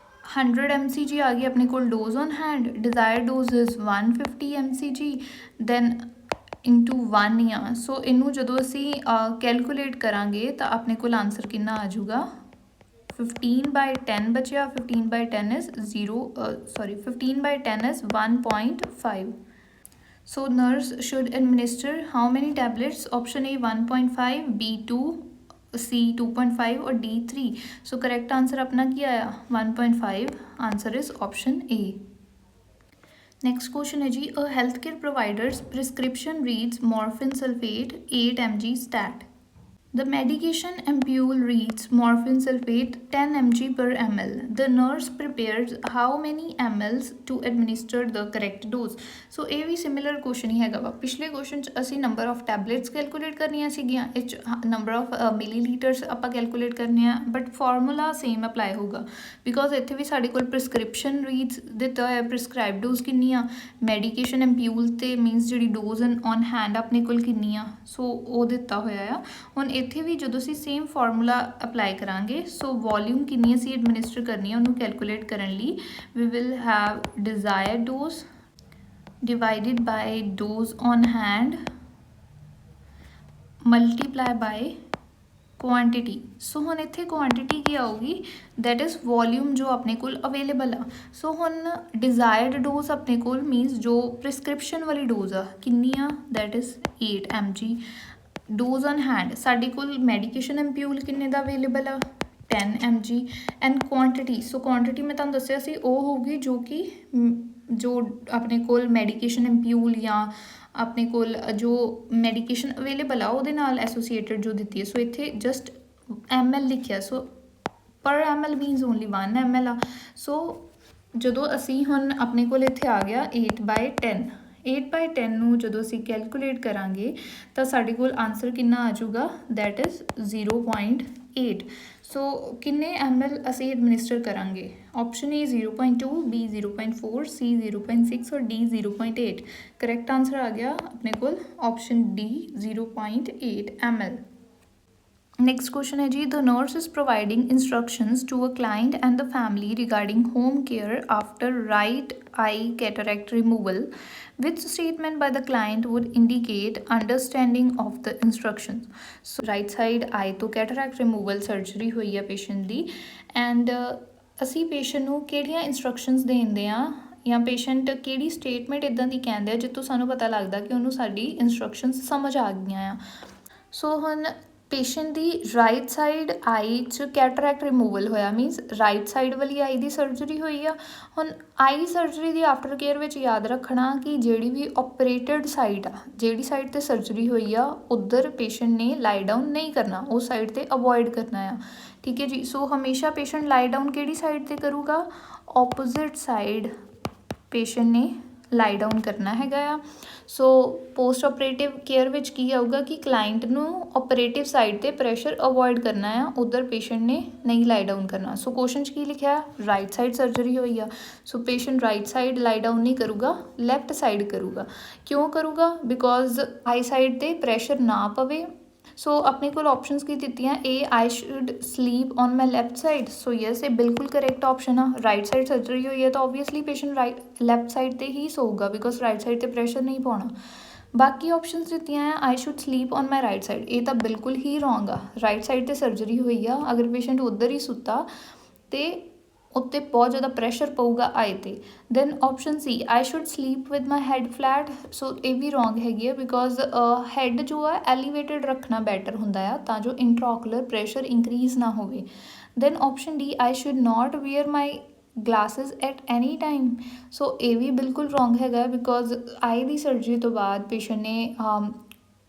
100 mcg ਆ ਗਈ ਆਪਣੇ ਕੋਲ dose on hand, desire dose is 150 mcg, then into 1 ਆ। ਸੋ ਇਹਨੂੰ ਜਦੋਂ ਅਸੀਂ ਕੈਲਕੂਲੇਟ ਕਰਾਂਗੇ ਤਾਂ ਆਪਣੇ ਕੋਲ ਆਨਸਰ ਕਿੰਨਾ ਆ ਜਾਊਗਾ, 15/10 ਬਚਿਆ। 15/10 is 15/10 is 1.5। So nurse should administer how many tablets? Option A 1.5, B 2, C 2.5 और D 3। So correct answer अपना क्या आया, 1.5। Answer is option A। Next question है जी, uh health care providers prescription reads morphine sulphate 8 mg stat. The medication ampule reads morphine sulfate 10 mg per ml. The nurse prepares how many mls to administer the correct dose. So ਇਹ ਵੀ similar question ਹੀ ਹੈਗਾ ਵਾ। ਪਿਛਲੇ question 'ਚ ਅਸੀਂ number of tablets calculate ਕਰਨੀਆਂ ਸੀਗੀਆਂ, ਇਹ 'ਚ ਨੰਬਰ ਆਫ ਮਿਲੀਲੀਟਰਸ ਆਪਾਂ ਕੈਲਕੂਲੇਟ ਕਰਨੇ ਆ, ਬਟ ਫਾਰਮੂਲਾ ਸੇਮ ਅਪਲਾਈ ਹੋਊਗਾ ਬਿਕੋਜ਼ ਇੱਥੇ ਵੀ ਸਾਡੇ ਕੋਲ ਪ੍ਰਿਸਕ੍ਰਿਪਸ਼ਨ ਰੀਡਸ ਦਿੱਤਾ ਹੋਇਆ, ਪ੍ਰਿਸਕ੍ਰਾਈਬ ਡੋਜ਼ ਕਿੰਨੀ ਆ, ਮੈਡੀਕੇਸ਼ਨ ਐਮਪਿਊਲ ਤੇ ਮੀਨਸ ਜਿਹੜੀ ਡੋਜ਼ ਔਨ ਹੈਂਡ ਆਪਣੇ ਕੋਲ ਕਿੰਨੀ ਆ, ਸੋ ਉਹ ਦਿੱਤਾ ਹੋਇਆ ਆ। ਹੁਣ ਇੱਥੇ ਵੀ ਜਦੋਂ ਅਸੀਂ ਸੇਮ ਫਾਰਮੂਲਾ ਅਪਲਾਈ ਕਰਾਂਗੇ, ਸੋ ਵੋਲਿਊਮ ਕਿੰਨੀ ਅਸੀਂ ਐਡਮਿਨਿਸਟਰ ਕਰਨੀ ਹੈ ਉਹਨੂੰ ਕੈਲਕੂਲੇਟ ਕਰਨ ਲਈ we will have desired dose divided by dose on hand multiply by quantity. So ਹੁਣ ਇੱਥੇ ਕੁਆਂਟਿਟੀ ਕੀ ਆਊਗੀ, ਦੈਟ ਇਜ਼ ਵੋਲਿਊਮ ਜੋ ਆਪਣੇ ਕੋਲ ਅਵੇਲੇਬਲ ਆ। ਸੋ ਹੁਣ ਡਿਜ਼ਾਇਰਡ ਡੋਜ਼ ਆਪਣੇ ਕੋਲ ਮੀਨਸ ਜੋ ਪ੍ਰਿਸਕ੍ਰਿਪਸ਼ਨ ਵਾਲੀ ਡੋਜ਼ ਆ ਕਿੰਨੀ ਆ, that is 8 mg। Dose on hand ਸਾਡੇ ਕੋਲ ਮੈਡੀਕੇਸ਼ਨ ਐਮਪਿਊਲ ਕਿੰਨੇ ਦਾ ਅਵੇਲੇਬਲ ਆ, 10 mg। And quantity, so quantity ਮੈਂ ਤੁਹਾਨੂੰ ਦੱਸਿਆ ਸੀ ਉਹ ਹੋਊਗੀ ਜੋ ਕਿ ਜੋ ਆਪਣੇ ਕੋਲ ਮੈਡੀਕੇਸ਼ਨ ਐਮਪਿਊਲ ਜਾਂ ਆਪਣੇ ਕੋਲ ਜੋ ਮੈਡੀਕੇਸ਼ਨ ਅਵੇਲੇਬਲ ਆ ਉਹਦੇ ਨਾਲ ਐਸੋਸੀਏਟਡ ਜੋ ਦਿੱਤੀ ਹੈ। ਸੋ ਇੱਥੇ ਜਸਟ ml ਲਿਖਿਆ, ਸੋ ਪਰ ml ਮੀਨਸ ਓਨਲੀ 1 ml ਆ। ਸੋ ਜਦੋਂ ਅਸੀਂ ਹੁਣ ਆਪਣੇ ਕੋਲ ਇੱਥੇ ਆ ਗਿਆ 8/10, 8/10 ਨੂੰ ਜਦੋਂ ਅਸੀਂ ਕੈਲਕੂਲੇਟ ਕਰਾਂਗੇ ਤਾਂ ਸਾਡੇ ਕੋਲ ਆਨਸਰ ਕਿੰਨਾ ਆ ਜਾਊਗਾ, ਦੈਟ ਇਜ਼ 0.8। ਸੋ ਕਿੰਨੇ ml ਅਸੀਂ ਐਡਮਿਨਿਸਟਰ ਕਰਾਂਗੇ, ਆਪਸ਼ਨ ਏ 0.2, ਬੀ 0.4, ਸੀ 0.6 ਔਰ ਡੀ 0.8। ਕਰੈਕਟ ਆਨਸਰ ਆ ਗਿਆ ਆਪਣੇ ਕੋਲ option D 0.8 ml। Next question है जी, the nurse is providing instructions to a client and the family regarding home care after right eye cataract removal. Which statement by the client would indicate understanding of the instructions? So right side eye to cataract removal surgery ਹੋਈ ਆ patient the, and ਅਸੀਂ patient ਨੂੰ ਕਿਹੜੀਆਂ instructions ਦੇਂਦੇ ਆ ਜਾਂ patient ਕਿਹੜੀ statement ਇੱਦਾਂ ਦੀ ਕਹਿੰਦੇ ਆ ਜਿੱਥੋਂ ਸਾਨੂੰ ਪਤਾ ਲੱਗਦਾ ਕਿ ਉਹਨੂੰ ਸਾਡੀ ਇੰਸਟਰਕਸ਼ਨਸ ਸਮਝ ਆ ਗਈਆਂ ਆ। ਸੋ ਹੁਣ ਪੇਸ਼ੈਂਟ ਦੀ ਰਾਈਟ ਸਾਈਡ ਆਈ 'ਚ ਕੈਟਰੈਕਟ ਰਿਮੂਵਲ ਹੋਇਆ, ਮੀਨਸ ਰਾਈਟ ਸਾਈਡ ਵਾਲੀ ਆਈ ਦੀ ਸਰਜਰੀ ਹੋਈ ਆ। ਹੁਣ ਆਈ ਸਰਜਰੀ ਦੀ ਆਫਟਰ ਕੇਅਰ ਵਿੱਚ ਯਾਦ ਰੱਖਣਾ ਕਿ ਜਿਹੜੀ ਵੀ ਓਪਰੇਟਡ ਸਾਈਡ ਆ, ਜਿਹੜੀ ਸਾਈਡ 'ਤੇ ਸਰਜਰੀ ਹੋਈ ਆ ਉੱਧਰ ਪੇਸ਼ੈਂਟ ਨੇ ਲਾਈ ਡਾਊਨ ਨਹੀਂ ਕਰਨਾ, ਉਸ ਸਾਈਡ 'ਤੇ ਅਵੋਇਡ ਕਰਨਾ ਆ। ਠੀਕ ਹੈ ਜੀ। ਸੋ ਹਮੇਸ਼ਾ ਪੇਸ਼ੈਂਟ ਲਾਈ ਡਾਊਨ ਕਿਹੜੀ ਸਾਈਡ 'ਤੇ ਕਰੂਗਾ, ਓਪੋਜ਼ਿਟ ਸਾਈਡ ਪੇਸ਼ੈਂਟ ਨੇ ਲਾਈ ਡਾਊਨ ਕਰਨਾ ਹੈਗਾ ਆ। ਸੋ ਪੋਸਟ ਆਪਰੇਟਿਵ ਕੇਅਰ ਵਿੱਚ ਕੀ ਆਊਗਾ ਕਿ ਕਲਾਇੰਟ ਨੂੰ ਆਪਰੇਟਿਵ ਸਾਈਡ 'ਤੇ ਪ੍ਰੈਸ਼ਰ ਅਵੋਇਡ ਕਰਨਾ ਆ, ਉੱਧਰ ਪੇਸ਼ੈਂਟ ਨੇ ਨਹੀਂ ਲਾਈ ਡਾਊਨ ਕਰਨਾ। ਸੋ ਕੁਐਸਚਨ 'ਚ ਕੀ ਲਿਖਿਆ, ਰਾਈਟ ਸਾਈਡ ਸਰਜਰੀ ਹੋਈ ਆ, so patient right side lie down ਨਹੀਂ ਕਰੂਗਾ, ਲੈਫਟ ਸਾਈਡ ਕਰੂਗਾ। ਕਿਉਂ ਕਰੂਗਾ, ਬਿਕੋਜ਼ ਆਈ ਸਾਈਡ 'ਤੇ ਪ੍ਰੈਸ਼ਰ ਨਾ ਪਵੇ। ਸੋ ਆਪਣੇ ਕੋਲ ਆਪਸ਼ਨਸ ਕੀ ਦਿੱਤੀਆਂ, A I should sleep on my left side. So yes, ਇਹ ਬਿਲਕੁਲ ਕਰੈਕਟ ਆਪਸ਼ਨ ਆ। ਰਾਈਟ ਸਾਈਡ ਸਰਜਰੀ ਹੋਈ ਹੈ ਤਾਂ ਓਬਵੀਅਸਲੀ ਪੇਸ਼ੈਂਟ ਲੈਫਟ ਸਾਈਡ 'ਤੇ ਹੀ ਸੋਊਗਾ ਬਿਕੋਜ਼ ਰਾਈਟ ਸਾਈਡ 'ਤੇ ਪ੍ਰੈਸ਼ਰ ਨਹੀਂ ਪਾਉਣਾ। ਬਾਕੀ ਆਪਸ਼ਨਸ ਦਿੱਤੀਆਂ ਆ, ਆਈ should sleep on my right side, ਇਹ ਤਾਂ ਬਿਲਕੁਲ ਹੀ ਰੋਂਗ ਆ। ਰਾਈਟ ਸਾਈਡ 'ਤੇ ਸਰਜਰੀ ਹੋਈ ਆ, ਅਗਰ ਪੇਸ਼ੈਂਟ ਉੱਧਰ ਹੀ ਸੁੱਤਾ ਤੇ ਉੱਤੇ ਬਹੁਤ ਜ਼ਿਆਦਾ ਪ੍ਰੈਸ਼ਰ ਪਊਗਾ ਆਈ 'ਤੇ। Then option C, I should sleep with my head flat. So ਇਹ ਵੀ ਰੋਂਗ ਹੈਗੀ ਆ ਬਿਕੋਜ਼ ਹੈਡ ਜੋ ਆ ਐਲੀਵੇਟਡ ਰੱਖਣਾ ਬੈਟਰ ਹੁੰਦਾ ਆ ਤਾਂ ਜੋ ਇੰਟਰਾਓਕੂਲਰ ਪ੍ਰੈਸ਼ਰ ਇੰਕਰੀਜ਼ ਨਾ ਹੋਵੇ। Then option D, I should not wear my glasses at any time. So ਇਹ ਵੀ ਬਿਲਕੁਲ ਰੋਂਗ ਹੈਗਾ ਬਿਕੋਜ਼ ਆਈ ਦੀ ਸਰਜਰੀ ਤੋਂ ਬਾਅਦ ਪੇਸ਼ੈਂਟ ਨੇ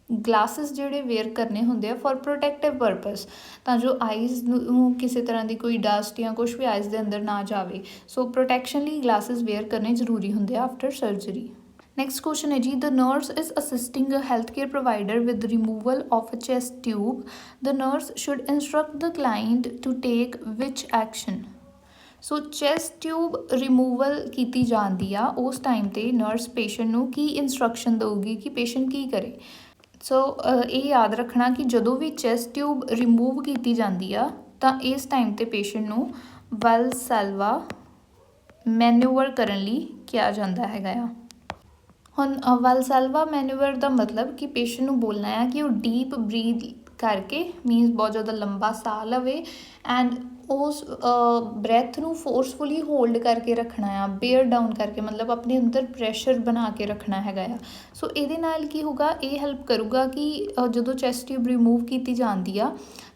ਗਲਾਸਿਸ ਜਿਹੜੇ ਵੇਅਰ ਕਰਨੇ ਹੁੰਦੇ ਆ ਫॉर ਪ੍ਰੋਟੈਕਟਿਵ ਪਰਪਸ, ਤਾਂ ਜੋ ਆਈਜ਼ ਨੂੰ ਕਿਸੇ ਤਰ੍ਹਾਂ ਦੀ ਕੋਈ ਡਸਟ ਜਾਂ ਕੁਛ ਵੀ ਆਈਜ਼ ਦੇ ਅੰਦਰ ਨਾ ਜਾਵੇ। ਸੋ ਪ੍ਰੋਟੈਕਸ਼ਨ ਲਈ ਗਲਾਸਿਸ ਵੇਅਰ ਕਰਨੇ ਜ਼ਰੂਰੀ ਹੁੰਦੇ ਆ ਆਫਟਰ ਸਰਜਰੀ। Next question है जी, the nurse is assisting a healthcare provider with the removal of a chest tube. The nurse should instruct the client to take which action? So chest tube removal ਕੀਤੀ ਜਾਂਦੀ ਆ ਉਸ time 'ਤੇ nurse patient ਨੂੰ ਕੀ instruction ਦੇਊਗੀ ਕਿ patient ਕੀ ਕਰੇ। ਸੋ ਇਹ ਯਾਦ ਰੱਖਣਾ ਕਿ ਜਦੋਂ ਵੀ ਚੈਸਟ ਟਿਊਬ ਰਿਮੂਵ ਕੀਤੀ ਜਾਂਦੀ ਆ ਤਾਂ ਇਸ ਟਾਈਮ 'ਤੇ ਪੇਸ਼ੈਂਟ ਨੂੰ ਵੈਲਸੈਲਵਾ ਮੈਨੂਵਰ ਕਰਨ ਲਈ ਕਿਹਾ ਜਾਂਦਾ ਹੈਗਾ ਆ। ਹੁਣ ਵੈਲਸੈਲਵਾ ਮੈਨੂਵਰ ਦਾ ਮਤਲਬ ਕਿ ਪੇਸ਼ੈਂਟ ਨੂੰ ਬੋਲਣਾ ਆ ਕਿ ਉਹ ਡੀਪ ਬਰੀਥ ਕਰਕੇ ਮੀਨਸ ਬਹੁਤ ਜ਼ਿਆਦਾ ਲੰਬਾ ਸਾਹ ਲਵੇ ਐਂਡ ਉਸ ਬ੍ਰੈਥ ਨੂੰ ਫੋਰਸਫੁਲੀ ਹੋਲਡ ਕਰਕੇ ਰੱਖਣਾ ਆ, ਬੇਅਰ ਡਾਊਨ ਕਰਕੇ, ਮਤਲਬ ਆਪਣੇ ਅੰਦਰ ਪ੍ਰੈਸ਼ਰ ਬਣਾ ਕੇ ਰੱਖਣਾ ਹੈਗਾ ਆ। ਸੋ ਇਹਦੇ ਨਾਲ ਕੀ ਹੋਊਗਾ, ਇਹ ਹੈਲਪ ਕਰੂਗਾ ਕਿ ਜਦੋਂ ਚੈਸਟ ਟਿਊਬ ਰਿਮੂਵ ਕੀਤੀ ਜਾਂਦੀ ਆ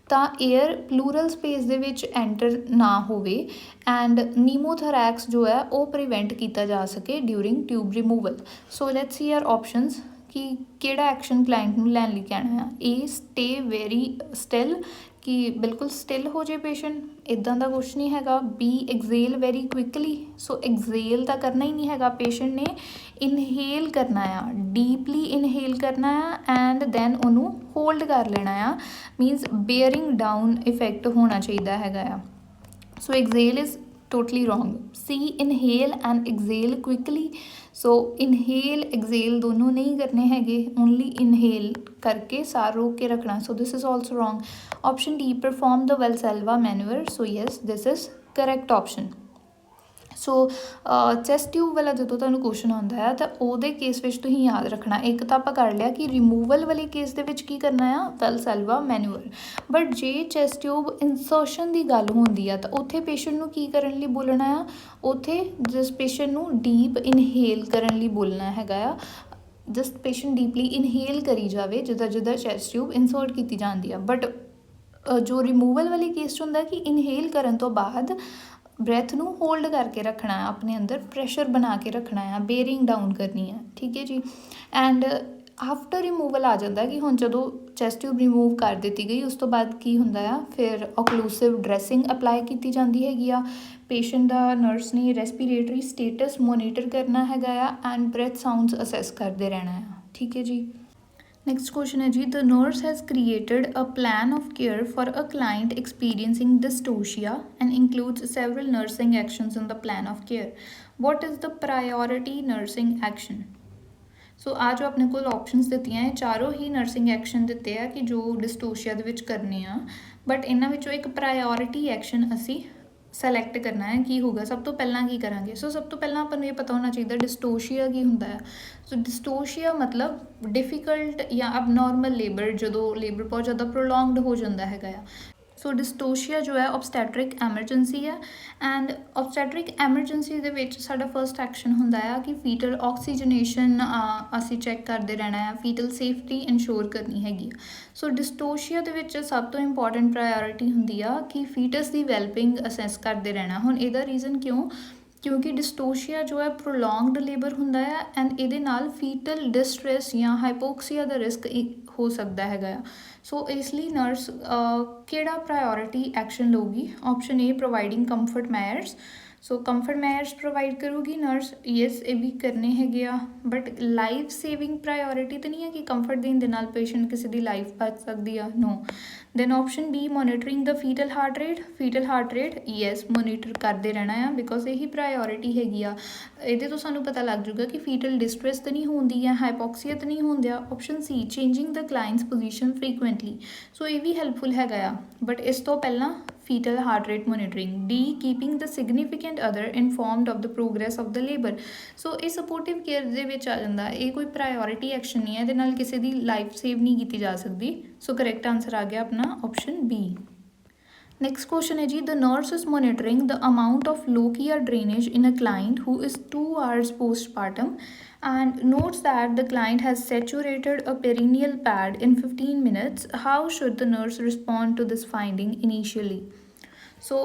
ਤਾਂ 에ਅਰ ਪਲੂਰਲ ਸਪੇਸ ਦੇ ਵਿੱਚ ਐਂਟਰ ਨਾ ਹੋਵੇ ਐਂਡ ਨੀਮੋਥੋਰੈਕਸ ਜੋ ਹੈ ਉਹ ਪ੍ਰੀਵੈਂਟ ਕੀਤਾ ਜਾ ਸਕੇ during tube removal. So let's see our options ਕਿ ਕਿਹੜਾ ਐਕਸ਼ਨ ਕਲਾਇੰਟ ਨੂੰ ਲੈਣ ਲਈ ਕਹਿਣਾ ਆ। ਏ ਸਟੇ ਵੈਰੀ ਸਟਿਲ, ਕਿ ਬਿਲਕੁਲ ਸਟਿਲ ਹੋ ਜੇ ਪੇਸ਼ੈਂਟ, ਇੱਦਾਂ ਦਾ ਕੁਛ ਨਹੀਂ ਹੈਗਾ। ਬੀ ਐਗਜ਼ੇਲ ਵੈਰੀ ਕੁਇਕਲੀ, ਸੋ ਐਗਜ਼ੇਲ ਤਾਂ ਕਰਨਾ ਹੀ ਨਹੀਂ ਹੈਗਾ, ਪੇਸ਼ੈਂਟ ਨੇ ਇਨਹੇਲ ਕਰਨਾ ਆ, ਡੀਪਲੀ ਇਨਹੇਲ ਕਰਨਾ ਆ ਐਂਡ ਦੈਨ ਉਹਨੂੰ ਹੋਲਡ ਕਰ ਲੈਣਾ ਆ, ਮੀਨਸ ਬੇਅਰਿੰਗ ਡਾਊਨ ਇਫੈਕਟ ਹੋਣਾ ਚਾਹੀਦਾ ਹੈਗਾ ਆ। ਸੋ ਐਗਜ਼ੇਲ is totally wrong. C, inhale and exhale quickly. So inhale exhale दोनों नहीं करने हैगे, only inhale करके साह रोक के रखना. So this is also wrong. Option D, perform the Valsalva maneuver. So yes, this is correct option. So chest tube ਵਾਲਾ ਜਦੋਂ ਤੁਹਾਨੂੰ ਕੁਐਸਚਨ ਆਉਂਦਾ ਹੈ ਤਾਂ ਉਹਦੇ ਕੇਸ ਵਿੱਚ ਤੁਸੀਂ ਯਾਦ ਰੱਖਣਾ, ਇੱਕ ਤਾਂ ਆਪਾਂ ਕਰ ਲਿਆ ਕਿ ਰਿਮੂਵਲ ਵਾਲੇ ਕੇਸ ਦੇ ਵਿੱਚ ਕੀ ਕਰਨਾ ਆ, ਵੈਲਸੈਲਵਾ ਮੈਨੂਅਰ। ਬਟ ਜੇ ਚੈਸਟ ਟਿਊਬ ਇੰਸਰਸ਼ਨ ਦੀ ਗੱਲ ਹੁੰਦੀ ਆ ਤਾਂ ਉੱਥੇ ਪੇਸ਼ੈਂਟ ਨੂੰ ਕੀ ਕਰਨ ਲਈ ਬੋਲਣਾ ਆ, ਉੱਥੇ ਜਿਸ ਪੇਸ਼ੈਂਟ ਨੂੰ ਡੀਪ ਇਨਹੇਲ ਕਰਨ ਲਈ ਬੋਲਣਾ ਹੈਗਾ ਆ। ਜਸਟ ਪੇਸ਼ੈਂਟ ਡੀਪਲੀ ਇਨਹੇਲ ਕਰੀ ਜਾਵੇ ਜਿੱਦਾਂ ਜਿੱਦਾਂ ਚੈਸਟ ਟਿਊਬ ਇਨਸਰਟ ਕੀਤੀ ਜਾਂਦੀ ਆ। ਬਟ ਜੋ ਰਿਮੂਵਲ ਵਾਲੇ ਕੇਸ 'ਚ ਹੁੰਦਾ ਕਿ ਇਨਹੇਲ ਕਰਨ ਤੋਂ ਬਾਅਦ ਬ੍ਰੈਥ ਨੂੰ ਹੋਲਡ ਕਰਕੇ ਰੱਖਣਾ ਹੈ, ਆਪਣੇ ਅੰਦਰ ਪ੍ਰੈਸ਼ਰ ਬਣਾ ਕੇ ਰੱਖਣਾ ਹੈ, ਬੇਅਰਿੰਗ ਡਾਊਨ ਕਰਨੀ ਹੈ, ਠੀਕ ਹੈ ਜੀ। ਐਂਡ ਆਫਟਰ ਰਿਮੂਵਲ ਆ ਜਾਂਦਾ ਕਿ ਹੁਣ ਜਦੋਂ ਚੈਸਟ ਟਿਊਬ ਰਿਮੂਵ ਕਰ ਦਿੱਤੀ ਗਈ ਉਸ ਤੋਂ ਬਾਅਦ ਕੀ ਹੁੰਦਾ ਆ, ਫਿਰ ਓਕਲੂਸਿਵ ਡਰੈਸਿੰਗ ਅਪਲਾਈ ਕੀਤੀ ਜਾਂਦੀ ਹੈਗੀ ਆ। ਪੇਸ਼ੈਂਟ ਦਾ ਨਰਸ ਨੇ ਰੈਸਪੀਰੇਟਰੀ ਸਟੇਟਸ ਮੋਨੀਟਰ ਕਰਨਾ ਹੈਗਾ ਆ ਐਂਡ ਬ੍ਰੈਥ ਸਾਊਂਡਸ ਅਸੈਸ ਕਰਦੇ ਰਹਿਣਾ ਆ, ਠੀਕ ਹੈ ਜੀ। Next question है जी, the nurse has created a plan of care for a client experiencing dystocia and includes several nursing actions in the plan of care. What is the priority nursing action? ਸੋ ਆ ਜੋ ਆਪਣੇ ਕੋਲ options ਦਿੱਤੀਆਂ ਹੈ, ਚਾਰੋਂ ਹੀ nursing action ਦਿੱਤੇ ਆ ਕਿ ਜੋ ਡਿਸਟੋਸ਼ੀਆ ਦੇ ਵਿੱਚ ਕਰਨੇ ਆ, ਬਟ ਇਹਨਾਂ ਵਿੱਚੋਂ ਇੱਕ ਪ੍ਰਾਇਓਰਿਟੀ ਐਕਸ਼ਨ ਅਸੀਂ ਸੈਲੈਕਟ ਕਰਨਾ ਹੈ। ਕੀ ਹੋਊਗਾ, ਸਭ ਤੋਂ ਪਹਿਲਾਂ ਕੀ ਕਰਾਂਗੇ? ਸੋ ਸਭ ਤੋਂ ਪਹਿਲਾਂ ਆਪਾਂ ਨੂੰ ਇਹ ਪਤਾ ਹੋਣਾ ਚਾਹੀਦਾ ਡਿਸਟੋਸ਼ੀਆ ਕੀ ਹੁੰਦਾ ਹੈ। ਸੋ ਡਿਸਟੋਸ਼ੀਆ ਮਤਲਬ ਡਿਫਿਕਲਟ ਜਾਂ ਅਬਨੋਰਮਲ ਲੇਬਰ, ਜਦੋਂ ਲੇਬਰ ਬਹੁਤ ਜ਼ਿਆਦਾ ਪ੍ਰੋਲੋਂਗਡ ਹੋ ਜਾਂਦਾ ਹੈਗਾ ਆ। ਸੋ ਡਿਸਟੋਸ਼ੀਆ ਜੋ ਹੈ ਓਬਸਟੈਟ੍ਰਿਕ ਐਮਰਜੈਂਸੀ ਹੈ ਐਂਡ ਓਬਸਟੈਟ੍ਰਿਕ ਐਮਰਜੈਂਸੀ ਦੇ ਵਿੱਚ ਸਾਡਾ ਫਰਸਟ ਐਕਸ਼ਨ ਹੁੰਦਾ ਆ ਕਿ ਫੀਟਲ ਆਕਸੀਜਨੇਸ਼ਨ ਅਸੀਂ ਚੈੱਕ ਕਰਦੇ ਰਹਿਣਾ ਆ, ਫੀਟਲ ਸੇਫਟੀ ਇਨਸ਼ੋਰ ਕਰਨੀ ਹੈਗੀ ਆ। ਸੋ ਡਿਸਟੋਸ਼ੀਆ ਦੇ ਵਿੱਚ ਸਭ ਤੋਂ ਇੰਪੋਰਟੈਂਟ ਪ੍ਰਾਇਓਰਿਟੀ ਹੁੰਦੀ ਆ ਕਿ ਫੀਟਸ ਦੀ ਵੈਲਬਿੰਗ ਅਸੈਸ ਕਰਦੇ ਰਹਿਣਾ। ਹੁਣ ਇਹਦਾ ਰੀਜ਼ਨ ਕਿਉਂ? ਕਿਉਂਕਿ ਡਿਸਟੋਸ਼ੀਆ ਜੋ ਹੈ ਪ੍ਰੋਲੋਂਗਡ ਲੇਬਰ ਹੁੰਦਾ ਹੈ ਐਂਡ ਇਹਦੇ ਨਾਲ ਫੀਟਲ ਡਿਸਟ੍ਰੈਸ ਜਾਂ ਹਾਈਪੋਕਸੀਆ ਦਾ ਰਿਸਕ ਹੋ ਸਕਦਾ ਹੈਗਾ ਆ। ਸੋ ਇਸ ਲਈ ਨਰਸ ਕਿਹੜਾ ਪ੍ਰਾਇਓਰਿਟੀ ਐਕਸ਼ਨ ਲਊਗੀ? Option A, providing comfort measures. So comfort measures provide ਕਰੂਗੀ ਨਰਸ, ਯੈਸ ਇਹ ਵੀ ਕਰਨੇ ਹੈਗੇ ਆ, ਬਟ ਲਾਈਫ ਸੇਵਿੰਗ ਪ੍ਰਾਇਓਰਿਟੀ ਤਾਂ ਨਹੀਂ ਹੈ ਕਿ ਕੰਫਰਟ ਦੇਣ ਦੇ ਨਾਲ ਪੇਸ਼ੈਂਟ ਕਿਸੇ ਦੀ ਲਾਈਫ ਬਚ ਸਕਦੀ ਆ, no. Then option B, monitoring ਦਾ fetal heart rate. Fetal heart rate yes monitor ਕਰਦੇ ਰਹਿਣਾ ਆ ਬਿਕੋਜ਼ ਇਹੀ ਪ੍ਰਾਇਓਰਿਟੀ ਹੈਗੀ ਆ। ਇਹਦੇ ਤੋਂ ਸਾਨੂੰ ਪਤਾ ਲੱਗ ਜੂਗਾ ਕਿ ਫੀਟਲ ਡਿਸਟ੍ਰੈਸ ਤਾਂ ਨਹੀਂ ਹੁੰਦੀ ਹੈ, ਹਾਈਪੋਕਸੀਆ ਤਾਂ ਨਹੀਂ ਹੁੰਦਿਆ। ਆਪਸ਼ਨ ਸੀ, ਚੇਂਜਿੰਗ ਦ ਕਲਾਇੰਟਸ ਪੋਜੀਸ਼ਨ ਫਰੀਕੁਐਂਟਲੀ। ਸੋ ਇਹ ਵੀ ਹੈਲਪਫੁਲ ਹੈਗਾ ਆ, ਬਟ ਇਸ ਤੋਂ ਪਹਿਲਾਂ fetal heart rate monitoring. D, keeping the significant other informed of the progress of the labor. ਸੋ ਇਹ ਸਪੋਰਟਿਵ ਕੇਅਰ ਦੇ ਵਿੱਚ ਆ ਜਾਂਦਾ, ਇਹ ਕੋਈ ਪ੍ਰਾਇਓਰਿਟੀ ਐਕਸ਼ਨ ਨਹੀਂ ਹੈ, ਇਹਦੇ ਨਾਲ ਕਿਸੇ ਦੀ ਲਾਈਫ ਸੇਵ ਨਹੀਂ ਕੀਤੀ ਜਾ ਸਕਦੀ। ਸੋ ਕਰੈਕਟ ਆਨਸਰ ਆ ਗਿਆ ਆਪਣਾ ਆਪਸ਼ਨ ਬੀ। Next question है जी, the nurse is monitoring the amount of lochier drainage in a client who is 2 hours postpartum and notes that the client has saturated a perineal pad in 15 minutes. How should the nurse respond to this finding initially? So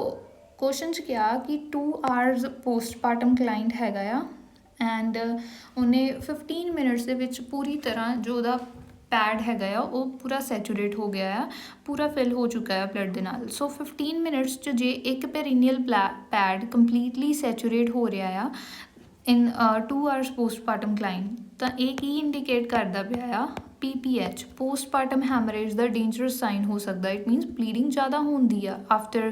question च क्या कि 2 hours postpartum client हैगा आ and उन्हें 15 minutes ਦੇ ਵਿੱਚ ਪੂਰੀ ਤਰ੍ਹਾਂ ਜੋ ਉਹਦਾ ਪੈਡ ਹੈਗਾ ਆ ਉਹ ਪੂਰਾ ਸੈਚੂਰੇਟ ਹੋ ਗਿਆ ਆ, ਪੂਰਾ ਫਿਲ ਹੋ ਚੁੱਕਾ ਆ ਬਲੱਡ ਦੇ ਨਾਲ। ਸੋ 15 ਮਿੰਟਸ 'ਚ ਜੇ ਇੱਕ ਪੈਰੀਨੀਅਲ ਪੈਡ ਕੰਪਲੀਟਲੀ ਸੈਚੂਰੇਟ ਹੋ ਰਿਹਾ ਆ ਇਨ 2 ਆਵਰਸ ਪੋਸਟਮਾਰਟਮ ਕਲਾਇੰਟ, ਤਾਂ ਇਹ ਕੀ ਇੰਡੀਕੇਟ ਕਰਦਾ ਪਿਆ ਆ? PPH, ਪੋਸਟਮਾਰਟਮ ਹੈਮਰੇਜ ਦਾ ਡੇਂਜਰਸ ਸਾਈਨ ਹੋ ਸਕਦਾ। ਇਟ ਮੀਨਸ ਬਲੀਡਿੰਗ ਜ਼ਿਆਦਾ ਹੁੰਦੀ ਆ ਆਫਟਰ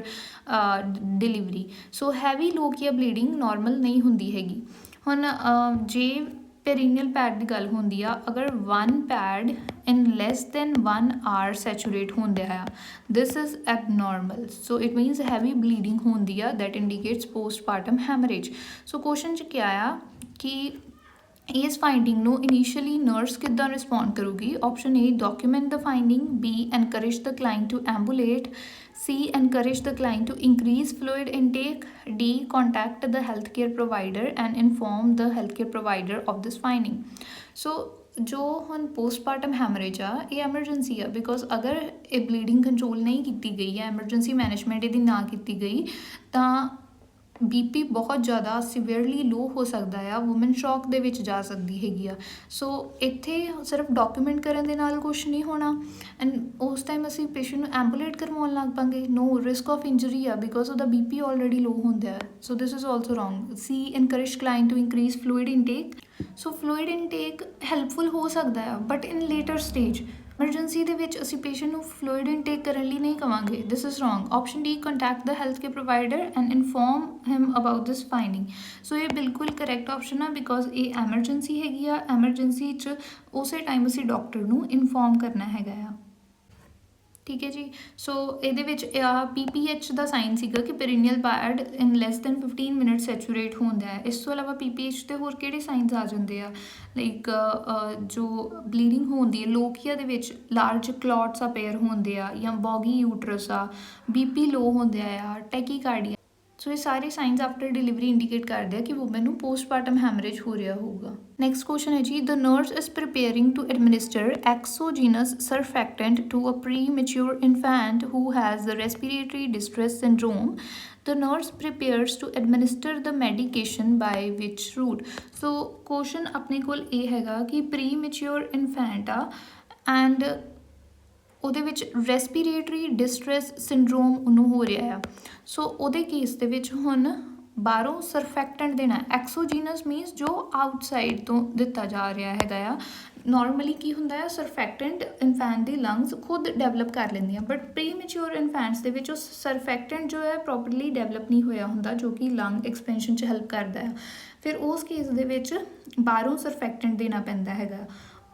ਡਿਲੀਵਰੀ। ਸੋ ਹੈਵੀ ਲੋਕੀਆ ਬਲੀਡਿੰਗ ਨੋਰਮਲ ਨਹੀਂ ਹੁੰਦੀ ਹੈਗੀ। ਹੁਣ ਜੇ ਪੈਰੀਨੀਅਲ ਪੈਡ ਦੀ ਗੱਲ ਹੁੰਦੀ ਆ, ਅਗਰ 1 pad in less than 1 hour saturate ਹੁੰਦਾ ਆ, this is abnormal. So it means heavy bleeding ਹੁੰਦੀ ਆ, ਦੈਟ ਇੰਡੀਕੇਟਸ ਪੋਸਟਮਾਰਟਮ ਹੈਮਰੇਜ। ਸੋ ਕੁਐਸਚਨ 'ਚ ਕਿਆ ਆ ਕਿ ਇਸ ਫਾਈਂਡਿੰਗ ਨੂੰ ਇਨੀਸ਼ੀਅਲੀ ਨਰਸ ਕਿੱਦਾਂ ਰਿਸਪੌਂਡ ਕਰੂਗੀ? Option A, document the finding. B, encourage the client to ambulate. C, encourage the client to increase fluid intake. D, contact the healthcare provider and inform the healthcare provider of this finding. So ਜੋ ਹੁਣ postmortem haemorrhage ਆ ਇਹ emergency ਆ, because ਅਗਰ ਇਹ bleeding control ਨਹੀਂ ਕੀਤੀ ਗਈ ਹੈ, ਐਮਰਜੈਂਸੀ ਮੈਨੇਜਮੈਂਟ ਇਹਦੀ ਨਾ ਕੀਤੀ ਗਈ, ਤਾਂ ਬੀਪੀ ਬਹੁਤ ਜ਼ਿਆਦਾ ਸਿਵੀਅਰਲੀ ਲੋ ਹੋ ਸਕਦਾ ਆ, ਵੂਮਨ ਸ਼ੌਕ ਦੇ ਵਿੱਚ ਜਾ ਸਕਦੀ ਹੈਗੀ ਆ। ਸੋ ਇੱਥੇ ਸਿਰਫ ਡਾਕੂਮੈਂਟ ਕਰਨ ਦੇ ਨਾਲ ਕੁਛ ਨਹੀਂ ਹੋਣਾ, ਐਂਡ ਉਸ ਟਾਈਮ ਅਸੀਂ ਪੇਸ਼ੈਂਟ ਨੂੰ ਐਂਬੂਲੇਟ ਕਰਵਾਉਣ ਲੱਗ ਪਾਂਗੇ। ਨੋ, ਰਿਸਕ ਆਫ ਇੰਜਰੀ ਆ, ਬਿਕੋਜ਼ ਉਹਦਾ ਬੀਪੀ ਆਲਰੇਡੀ ਲੋ ਹੁੰਦਾ ਹੈ। So this is also wrong. C, encourage client to increase fluid intake. So fluid intake helpful ਹੋ ਸਕਦਾ ਆ, but in later stage. Emergency ਦੇ ਵਿੱਚ ਅਸੀਂ ਪੇਸ਼ੈਂਟ ਨੂੰ ਫਲੂਇਡ ਇਨਟੇਕ ਕਰਨ ਲਈ ਨਹੀਂ ਕਵਾਂਗੇ। This is wrong. Option D, contact the health care provider and inform him about this finding. So ਇਹ ਬਿਲਕੁਲ ਕਰੈਕਟ ਆਪਸ਼ਨ ਆ, ਬਿਕੋਜ਼ ਇਹ ਐਮਰਜੈਂਸੀ ਹੈਗੀ ਆ। ਐਮਰਜੈਂਸੀ 'ਚ ਉਸੇ ਟਾਈਮ ਅਸੀਂ ਡਾਕਟਰ ਨੂੰ ਇਨਫੋਰਮ ਕਰਨਾ ਹੈਗਾ ਆ। ਠੀਕ ਹੈ ਜੀ। ਸੋ ਇਹਦੇ ਵਿੱਚ PPH ਦਾ ਸਾਈਨ ਸੀਗਾ ਕਿ perennial pad in less then 15 minute ਸੈਚੂਰੇਟ ਹੁੰਦਾ ਹੈ। ਇਸ ਤੋਂ ਇਲਾਵਾ PPH ਦੇ ਹੋਰ ਕਿਹੜੇ ਸਾਈਨਸ ਆ ਜਾਂਦੇ ਆ, ਲਾਈਕ ਜੋ ਬਲੀਡਿੰਗ ਹੁੰਦੀ ਹੈ, ਲੋਕੀਆ ਦੇ ਵਿੱਚ ਲਾਰਜ ਕਲੌਟਸ ਅਪੇਅਰ ਹੁੰਦੇ ਆ, ਜਾਂ ਬੌਗੀ ਯੂਟਰਸ ਆ, BP ਲੋ ਹੁੰਦੇ ਆ, ਟੈਕੀਕਾਰਡੀਆ। ਸੋ ਇਹ ਸਾਰੇ ਸਾਈਨਸ ਆਫਟਰ ਡਿਲੀਵਰੀ ਇੰਡੀਕੇਟ ਕਰਦੇ ਆ ਕਿ ਵੂਮਨ ਨੂੰ ਪੋਸਟਮਾਰਟਮ ਹੈਮਰੇਜ ਹੋ ਰਿਹਾ ਹੋਊਗਾ। ਨੈਕਸਟ ਕੁਐਸਚਨ ਹੈ ਜੀ, the nurse is preparing to administer exogenous surfactant to a premature infant who has the respiratory distress syndrome. The nurse prepares to administer the medication by which route? So question ਆਪਣੇ ਕੋਲ ਇਹ ਹੈਗਾ ਕਿ premature infant ਆ and ਉਹਦੇ ਵਿੱਚ respiratory distress syndrome ਉਹਨੂੰ ਹੋ ਰਿਹਾ ਆ। ਸੋ ਉਹਦੇ ਕੇਸ ਦੇ ਵਿੱਚ ਹੁਣ ਬਾਹਰੋਂ ਸਰਫੈਕਟੈਂਟ ਦੇਣਾ। ਐਕਸੋਜੀਨਸ ਮੀਨਸ ਜੋ ਆਊਟਸਾਈਡ ਤੋਂ ਦਿੱਤਾ ਜਾ ਰਿਹਾ ਹੈਗਾ ਆ। ਨੋਰਮਲੀ ਕੀ ਹੁੰਦਾ ਆ, ਸਰਫੈਕਟੈਂਟ ਇਨਫੈਂਟ ਦੀ ਲੰਗਸ ਖੁਦ ਡਿਵੈਲਪ ਕਰ ਲੈਂਦੀਆਂ, ਬਟ ਪ੍ਰੀਮੈਚੁਰ ਇਨਫੈਂਟਸ ਦੇ ਵਿੱਚ ਉਹ ਸਰਫੈਕਟੈਂਟ ਜੋ ਹੈ ਪ੍ਰੋਪਰਲੀ ਡਿਵੈਲਪ ਨਹੀਂ ਹੋਇਆ ਹੁੰਦਾ, ਜੋ ਕਿ ਲੰਗ ਐਕਸਪੈਂਸ਼ਨ 'ਚ ਹੈਲਪ ਕਰਦਾ ਆ। ਫਿਰ ਉਸ ਕੇਸ ਦੇ ਵਿੱਚ ਬਾਹਰੋਂ ਸਰਫੈਕਟੈਂਟ ਦੇਣਾ ਪੈਂਦਾ ਹੈਗਾ।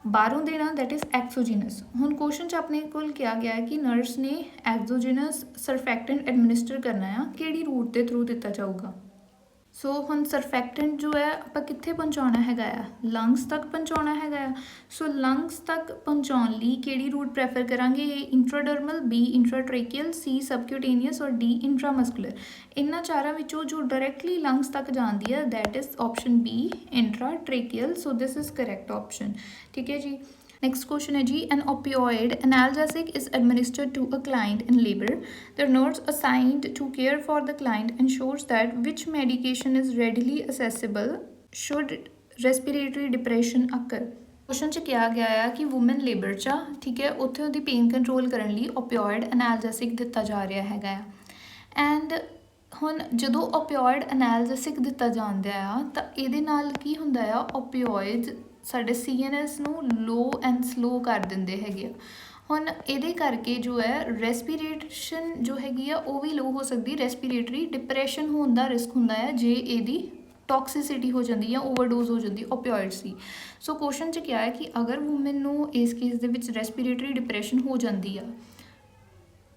ਬਾਹਰੋਂ ਦੇਣਾ ਦੈਟ ਇਜ਼ ਐਕਸੋਜੀਨਸ। ਹੁਣ ਕੁਐਸਚਨ 'ਚ ਆਪਣੇ ਕੋਲ ਕਿਹਾ ਗਿਆ ਹੈ ਕਿ ਨਰਸ ਨੇ ਐਕਸੋਜੀਨਸ ਸਰਫੈਕਟੈਂਟ ਐਡਮਿਨਿਸਟਰ ਕਰਨਾ ਆ, ਕਿਹੜੀ ਰੂਟ ਦੇ ਥਰੂ ਦਿੱਤਾ ਜਾਊਗਾ। ਸੋ ਹੁਣ ਸਰਫੈਕਟੈਂਟ ਜੋ ਹੈ ਆਪਾਂ ਕਿੱਥੇ ਪਹੁੰਚਾਉਣਾ ਹੈਗਾ ਆ, ਲੰਗਸ ਤੱਕ ਪਹੁੰਚਾਉਣਾ ਹੈਗਾ ਆ। ਸੋ ਲੰਗਸ ਤੱਕ ਪਹੁੰਚਾਉਣ ਲਈ ਕਿਹੜੀ ਰੂਟ ਪ੍ਰੈਫਰ ਕਰਾਂਗੇ, ਇੰਟਰਾਡਰਮਲ, B ਇੰਟਰਾਟ੍ਰੇਕੀਅਲ, C ਸਬਕਿਊਟੇਨੀਅਸ ਔਰ D ਇੰਟਰਾਮਸਕੂਲਰ। ਇਹਨਾਂ ਚਾਰਾਂ ਵਿੱਚੋਂ ਜੋ ਡਾਇਰੈਕਟਲੀ ਲੰਗਸ ਤੱਕ ਜਾਂਦੀ ਹੈ that is option B intratracheal. So this is correct option. ਠੀਕ ਹੈ ਜੀ। Next question है जी, an opioid analgesic is administered to a client in labor. The nurse assigned to care for the client ensures that which medication is readily accessible should respiratory depression occur. Question 'ਚ ਕਿਹਾ ਗਿਆ ਆ ਕਿ woman labour 'ਚ, ਠੀਕ ਹੈ, ਉੱਥੇ ਉਹਦੀ ਪੇਨ ਕੰਟਰੋਲ ਕਰਨ ਲਈ ਓਪੀਓਇਡ ਅਨਾਲਜੈਸਿਕ ਦਿੱਤਾ ਜਾ ਰਿਹਾ ਹੈਗਾ ਆ। ਐਂਡ ਹੁਣ ਜਦੋਂ ਓਪੀਓਇਡ ਅਨਾਲਜੈਸਿਕ ਦਿੱਤਾ ਜਾਂਦਾ ਆ ਤਾਂ ਇਹਦੇ ਨਾਲ ਕੀ ਹੁੰਦਾ ਆ, ਓਪੀਓਇਡਸ ਸਾਡੇ CNS ਨੂੰ ਲੋ ਐਂਡ ਸਲੋ ਕਰ ਦਿੰਦੇ ਹੈਗੇ ਆ। ਹੁਣ ਇਹਦੇ ਕਰਕੇ ਜੋ ਹੈ ਰੈਸਪੀਰੇਸ਼ਨ ਜੋ ਹੈਗੀ ਆ ਉਹ ਵੀ ਲੋ ਹੋ ਸਕਦੀ, ਰੈਸਪੀਰੇਟਰੀ ਡਿਪਰੈਸ਼ਨ ਹੋਣ ਦਾ ਰਿਸਕ ਹੁੰਦਾ ਹੈ ਜੇ ਇਹਦੀ ਟੌਕਸਿਸਿਟੀ ਹੋ ਜਾਂਦੀ ਜਾਂ ਓਵਰਡੋਜ਼ ਹੋ ਜਾਂਦੀ ਓਪੀਓਇਡਸ ਦੀ। ਸੋ ਕੁਐਸਚਨ 'ਚ ਕਿਹਾ ਹੈ ਕਿ ਅਗਰ ਵੂਮਨ ਨੂੰ ਇਸ ਕੇਸ ਦੇ ਵਿੱਚ ਰੈਸਪੀਰੇਟਰੀ ਡਿਪਰੈਸ਼ਨ ਹੋ ਜਾਂਦੀ ਆ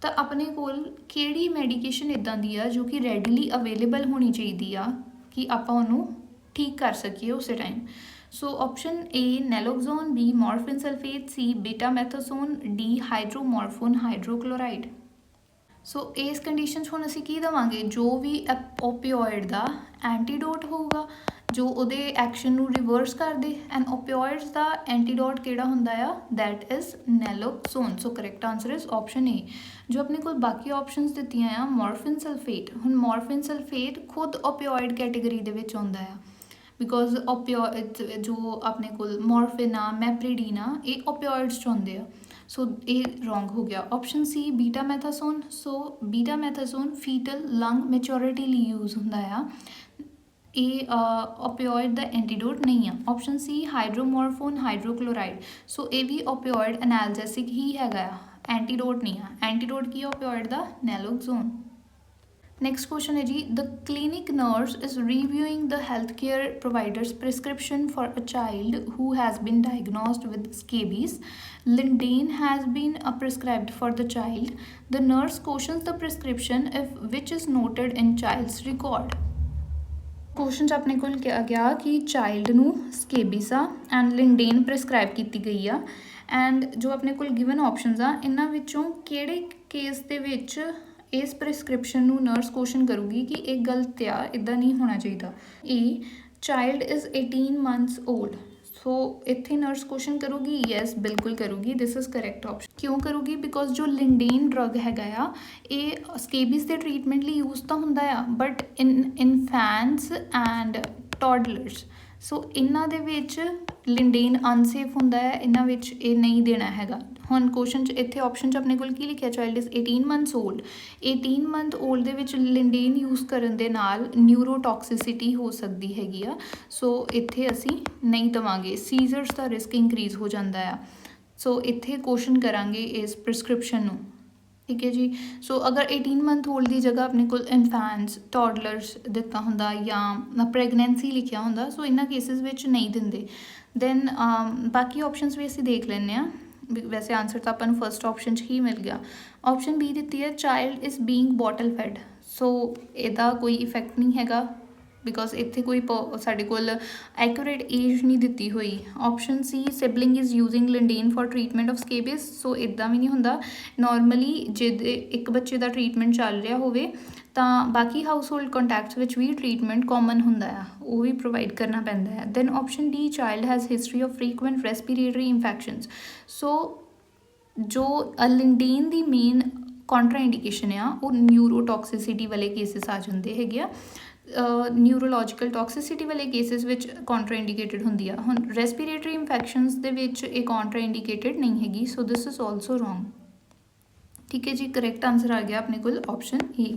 ਤਾਂ ਆਪਣੇ ਕੋਲ ਕਿਹੜੀ ਮੈਡੀਕੇਸ਼ਨ ਇੱਦਾਂ ਦੀ ਆ ਜੋ ਕਿ ਰੈਡੀਲੀ ਅਵੇਲੇਬਲ ਹੋਣੀ ਚਾਹੀਦੀ ਆ ਕਿ ਆਪਾਂ ਉਹਨੂੰ ਠੀਕ ਕਰ ਸਕੀਏ ਉਸੇ time. So option A ਨੈਲੋਕਜ਼ੋਨ, B morphine sulphate, C ਬੀਟਾਮੈਥਾਸੋਨ, D ਹਾਈਡਰੋਮੋਰਫੋਨ ਹਾਈਡਰੋਕਲੋਰਾਈਡ। ਸੋ ਇਸ ਕੰਡੀਸ਼ਨ 'ਚ ਹੁਣ ਅਸੀਂ ਕੀ ਦੇਵਾਂਗੇ, ਜੋ ਵੀ ਓਪੀਓਇਡ ਦਾ ਐਂਟੀਡੋਟ ਹੋਊਗਾ ਜੋ ਉਹਦੇ ਐਕਸ਼ਨ ਨੂੰ ਰਿਵਰਸ ਕਰ ਦੇ। ਐਂਡ ਓਪੀਓਇਡਸ ਦਾ ਐਂਟੀਡੋਟ ਕਿਹੜਾ ਹੁੰਦਾ ਆ, that is naloxone. So correct answer is option A। ਜੋ ਆਪਣੇ ਕੋਲ ਬਾਕੀ ਆਪਸ਼ਨਸ ਦਿੱਤੀਆਂ ਆ, ਮੋਰਫਿਨ ਸਲਫੇਟ। ਹੁਣ ਮੋਰਫਿਨ ਸਲਫੇਟ ਖੁਦ ਓਪੀਓਇਡ ਕੈਟੇਗਰੀ ਦੇ ਵਿੱਚ ਆਉਂਦਾ ਆ, ਬਿਕੋਜ਼ ਓਪੀਓਇਡ ਜੋ ਆਪਣੇ ਕੋਲ ਮੋਰਫਿਨ ਆ, ਮੈਪਰੀਡੀਨ ਆ, ਇਹ ਓਪੀਓਇਡਸ 'ਚ ਆਉਂਦੇ ਆ। ਸੋ ਇਹ ਰੋਂਗ ਹੋ ਗਿਆ। Option C ਬੀਟਾਮੈਥਾਸੋਨ। ਸੋ ਬੀਟਾਮੈਥਾਸੋਨ ਫੀਟਲ ਲੰਗ ਮੈਚੋਰਿਟੀ ਲਈ ਯੂਜ਼ ਹੁੰਦਾ ਆ, ਇਹ ਓਪੀਓਇਡ ਦਾ ਐਂਟੀਡੋਟ ਨਹੀਂ ਆ। Option C ਹਾਈਡਰੋਮੋਰਫੋਨ ਹਾਈਡਰੋਕਲੋਰਾਈਡ। ਸੋ ਇਹ ਵੀ ਓਪੀਓਇਡ ਅਨਾਲਜੈਸਿਕ ਹੀ ਹੈਗਾ ਆ, ਐਂਟੀਡੋਟ ਨਹੀਂ ਆ। ਐਂਟੀਡੋਟ ਕੀ ਓਪੀਓਇਡ ਦਾ, ਨੈਲੋਕਜ਼ੋਨ। Next question है जी, the clinic nurse is reviewing the healthcare provider's prescription for a child who has been diagnosed with scabies. Lindane has been prescribed for the child. The nurse cautions the prescription if which is noted in child's record. Question 'ਚ ਆਪਣੇ ਕੋਲ ਕਿਹਾ ਗਿਆ ਕਿ child ਨੂੰ ਸਕੇਬੀਸ ਆ and ਲਿੰਡੇਨ prescribe ਕੀਤੀ ਗਈ ਆ। ਐਂਡ ਜੋ ਆਪਣੇ ਕੋਲ ਗਿਵਨ ਆਪਸ਼ਨਸ ਆ ਇਹਨਾਂ ਵਿੱਚੋਂ ਕਿਹੜੇ ਕੇਸ ਦੇ ਵਿੱਚ ਇਸ ਪ੍ਰਿਸਕ੍ਰਿਪਸ਼ਨ ਨੂੰ ਨਰਸ ਕੁਐਸਚਨ ਕਰੂਗੀ ਕਿ ਇਹ ਗਲਤ ਆ, ਇੱਦਾਂ ਨਹੀਂ ਹੋਣਾ ਚਾਹੀਦਾ। A child is 18 months old. ਸੋ ਇੱਥੇ ਨਰਸ ਕੁਐਸਚਨ ਕਰੂਗੀ, ਯੈਸ ਬਿਲਕੁਲ ਕਰੂਗੀ, ਦਿਸ ਇਜ਼ ਕਰੈਕਟ ਆਪਸ਼ਨ। ਕਿਉਂ ਕਰੂਗੀ? ਬਿਕੋਜ਼ ਜੋ ਲਿੰਡੇਨ ਡਰਗ ਹੈਗਾ ਆ ਇਹ ਸਕੇਬੀਜ਼ ਦੇ ਟਰੀਟਮੈਂਟ ਲਈ ਯੂਜ਼ ਤਾਂ ਹੁੰਦਾ ਆ, ਬਟ ਇਨ ਇਨਫੈਂਟਸ ਐਂਡ ਟੌਡਲਰਸ, ਸੋ ਇਹਨਾਂ ਦੇ ਵਿੱਚ ਲਿੰਡੇਨ ਅਨਸੇਫ ਹੁੰਦਾ ਹੈ, ਇਹਨਾਂ ਵਿੱਚ ਇਹ ਨਹੀਂ ਦੇਣਾ ਹੈਗਾ। ਹੁਣ ਕੁਐਸਚਨ 'ਚ ਇੱਥੇ ਆਪਸ਼ਨ 'ਚ ਆਪਣੇ ਕੋਲ ਕੀ ਲਿਖਿਆ? Child is 18 months old. 18 month old ਦੇ ਵਿੱਚ ਲਿੰਡੇਨ ਯੂਜ਼ ਕਰਨ ਦੇ ਨਾਲ ਨਿਊਰੋਟੌਕਸਿਸਿਟੀ ਹੋ ਸਕਦੀ ਹੈਗੀ ਆ, ਸੋ ਇੱਥੇ ਅਸੀਂ ਨਹੀਂ ਦੇਵਾਂਗੇ। ਸੀਜ਼ਰਸ ਦਾ ਰਿਸਕ ਇੰਕਰੀਜ਼ ਹੋ ਜਾਂਦਾ ਆ, ਸੋ ਇੱਥੇ ਕੁਐਸਚਨ ਕਰਾਂਗੇ ਇਸ ਪ੍ਰਿਸਕ੍ਰਿਪਸ਼ਨ ਨੂੰ, ਠੀਕ ਹੈ ਜੀ। ਸੋ ਅਗਰ 18 ਮੰਥ ਓਲਡ ਦੀ ਜਗ੍ਹਾ ਆਪਣੇ ਕੋਲ ਇਨਫੈਂਟਸ ਟੌਡਲਰਸ ਦਿੱਤਾ ਹੁੰਦਾ ਜਾਂ ਪ੍ਰੈਗਨੈਂਸੀ ਲਿਖਿਆ ਹੁੰਦਾ, ਸੋ ਇਹਨਾਂ ਕੇਸਿਸ ਵਿੱਚ ਨਹੀਂ ਦਿੰਦੇ। ਦੈਨ ਬਾਕੀ ਆਪਸ਼ਨਸ ਵੀ ਅਸੀਂ ਦੇਖ ਲੈਂਦੇ ਹਾਂ। ਵੈਸੇ ਆਨਸਰ ਤਾਂ ਆਪਾਂ ਨੂੰ ਫਸਟ ਆਪਸ਼ਨ 'ਚ ਹੀ ਮਿਲ ਗਿਆ। ਆਪਸ਼ਨ ਬੀ ਦਿੱਤੀ ਹੈ child is being bottle fed, so ਇਹਦਾ ਕੋਈ ਇਫੈਕਟ ਨਹੀਂ ਹੈਗਾ ਬਿਕੋਜ਼ ਇੱਥੇ ਕੋਈ ਸਾਡੇ ਕੋਲ ਐਕੂਰੇਟ ਏਜ ਨਹੀਂ ਦਿੱਤੀ ਹੋਈ। Option C sibling is using lindane for treatment of scabies, so ਇੱਦਾਂ ਵੀ ਨਹੀਂ ਹੁੰਦਾ। ਨੋਰਮਲੀ ਜੇ ਇੱਕ ਬੱਚੇ ਦਾ ਟਰੀਟਮੈਂਟ ਚੱਲ ਰਿਹਾ ਹੋਵੇ ਤਾਂ ਬਾਕੀ ਹਾਊਸ ਹੋਲਡ ਕੰਟੈਕਟਸ ਵਿੱਚ ਵੀ ਟਰੀਟਮੈਂਟ ਕਾਮਨ ਹੁੰਦਾ ਆ, ਉਹ ਵੀ ਪ੍ਰੋਵਾਈਡ ਕਰਨਾ ਪੈਂਦਾ ਹੈ। Then option D child has history of frequent respiratory infections, so ਜੋ ਲਿੰਡੇਨ ਦੀ ਮੇਨ ਕੌਂਟਰਾ ਇੰਡੀਕੇਸ਼ਨ ਆ ਉਹ ਨਿਊਰੋਟੌਕਸਿਸਿਟੀ ਵਾਲੇ ਕੇਸਿਸ ਆ ਜਾਂਦੇ ਹੈਗੇ ਆ। ਨਿਊਰੋਲੋਜੀਕਲ ਟੌਕਸਿਸਿਟੀ ਵਾਲੇ ਕੇਸਿਸ ਵਿੱਚ ਕੌਂਟਰਾ ਇੰਡੀਕੇਟਡ ਹੁੰਦੀ ਆ। ਹੁਣ ਰੈਸਪੀਰੇਟਰੀ ਇਨਫੈਕਸ਼ਨਸ ਦੇ ਵਿੱਚ ਇਹ ਕੌਂਟਰਾ ਇੰਡੀਕੇਟਡ ਨਹੀਂ ਹੈਗੀ, ਸੋ ਦਿਸ ਇਜ਼ ਆਲਸੋ ਰੋਂਗ। ਠੀਕ ਹੈ ਜੀ, ਕਰੈਕਟ ਆਨਸਰ ਆ ਗਿਆ ਆਪਣੇ ਕੋਲ ਆਪਸ਼ਨ ਏ।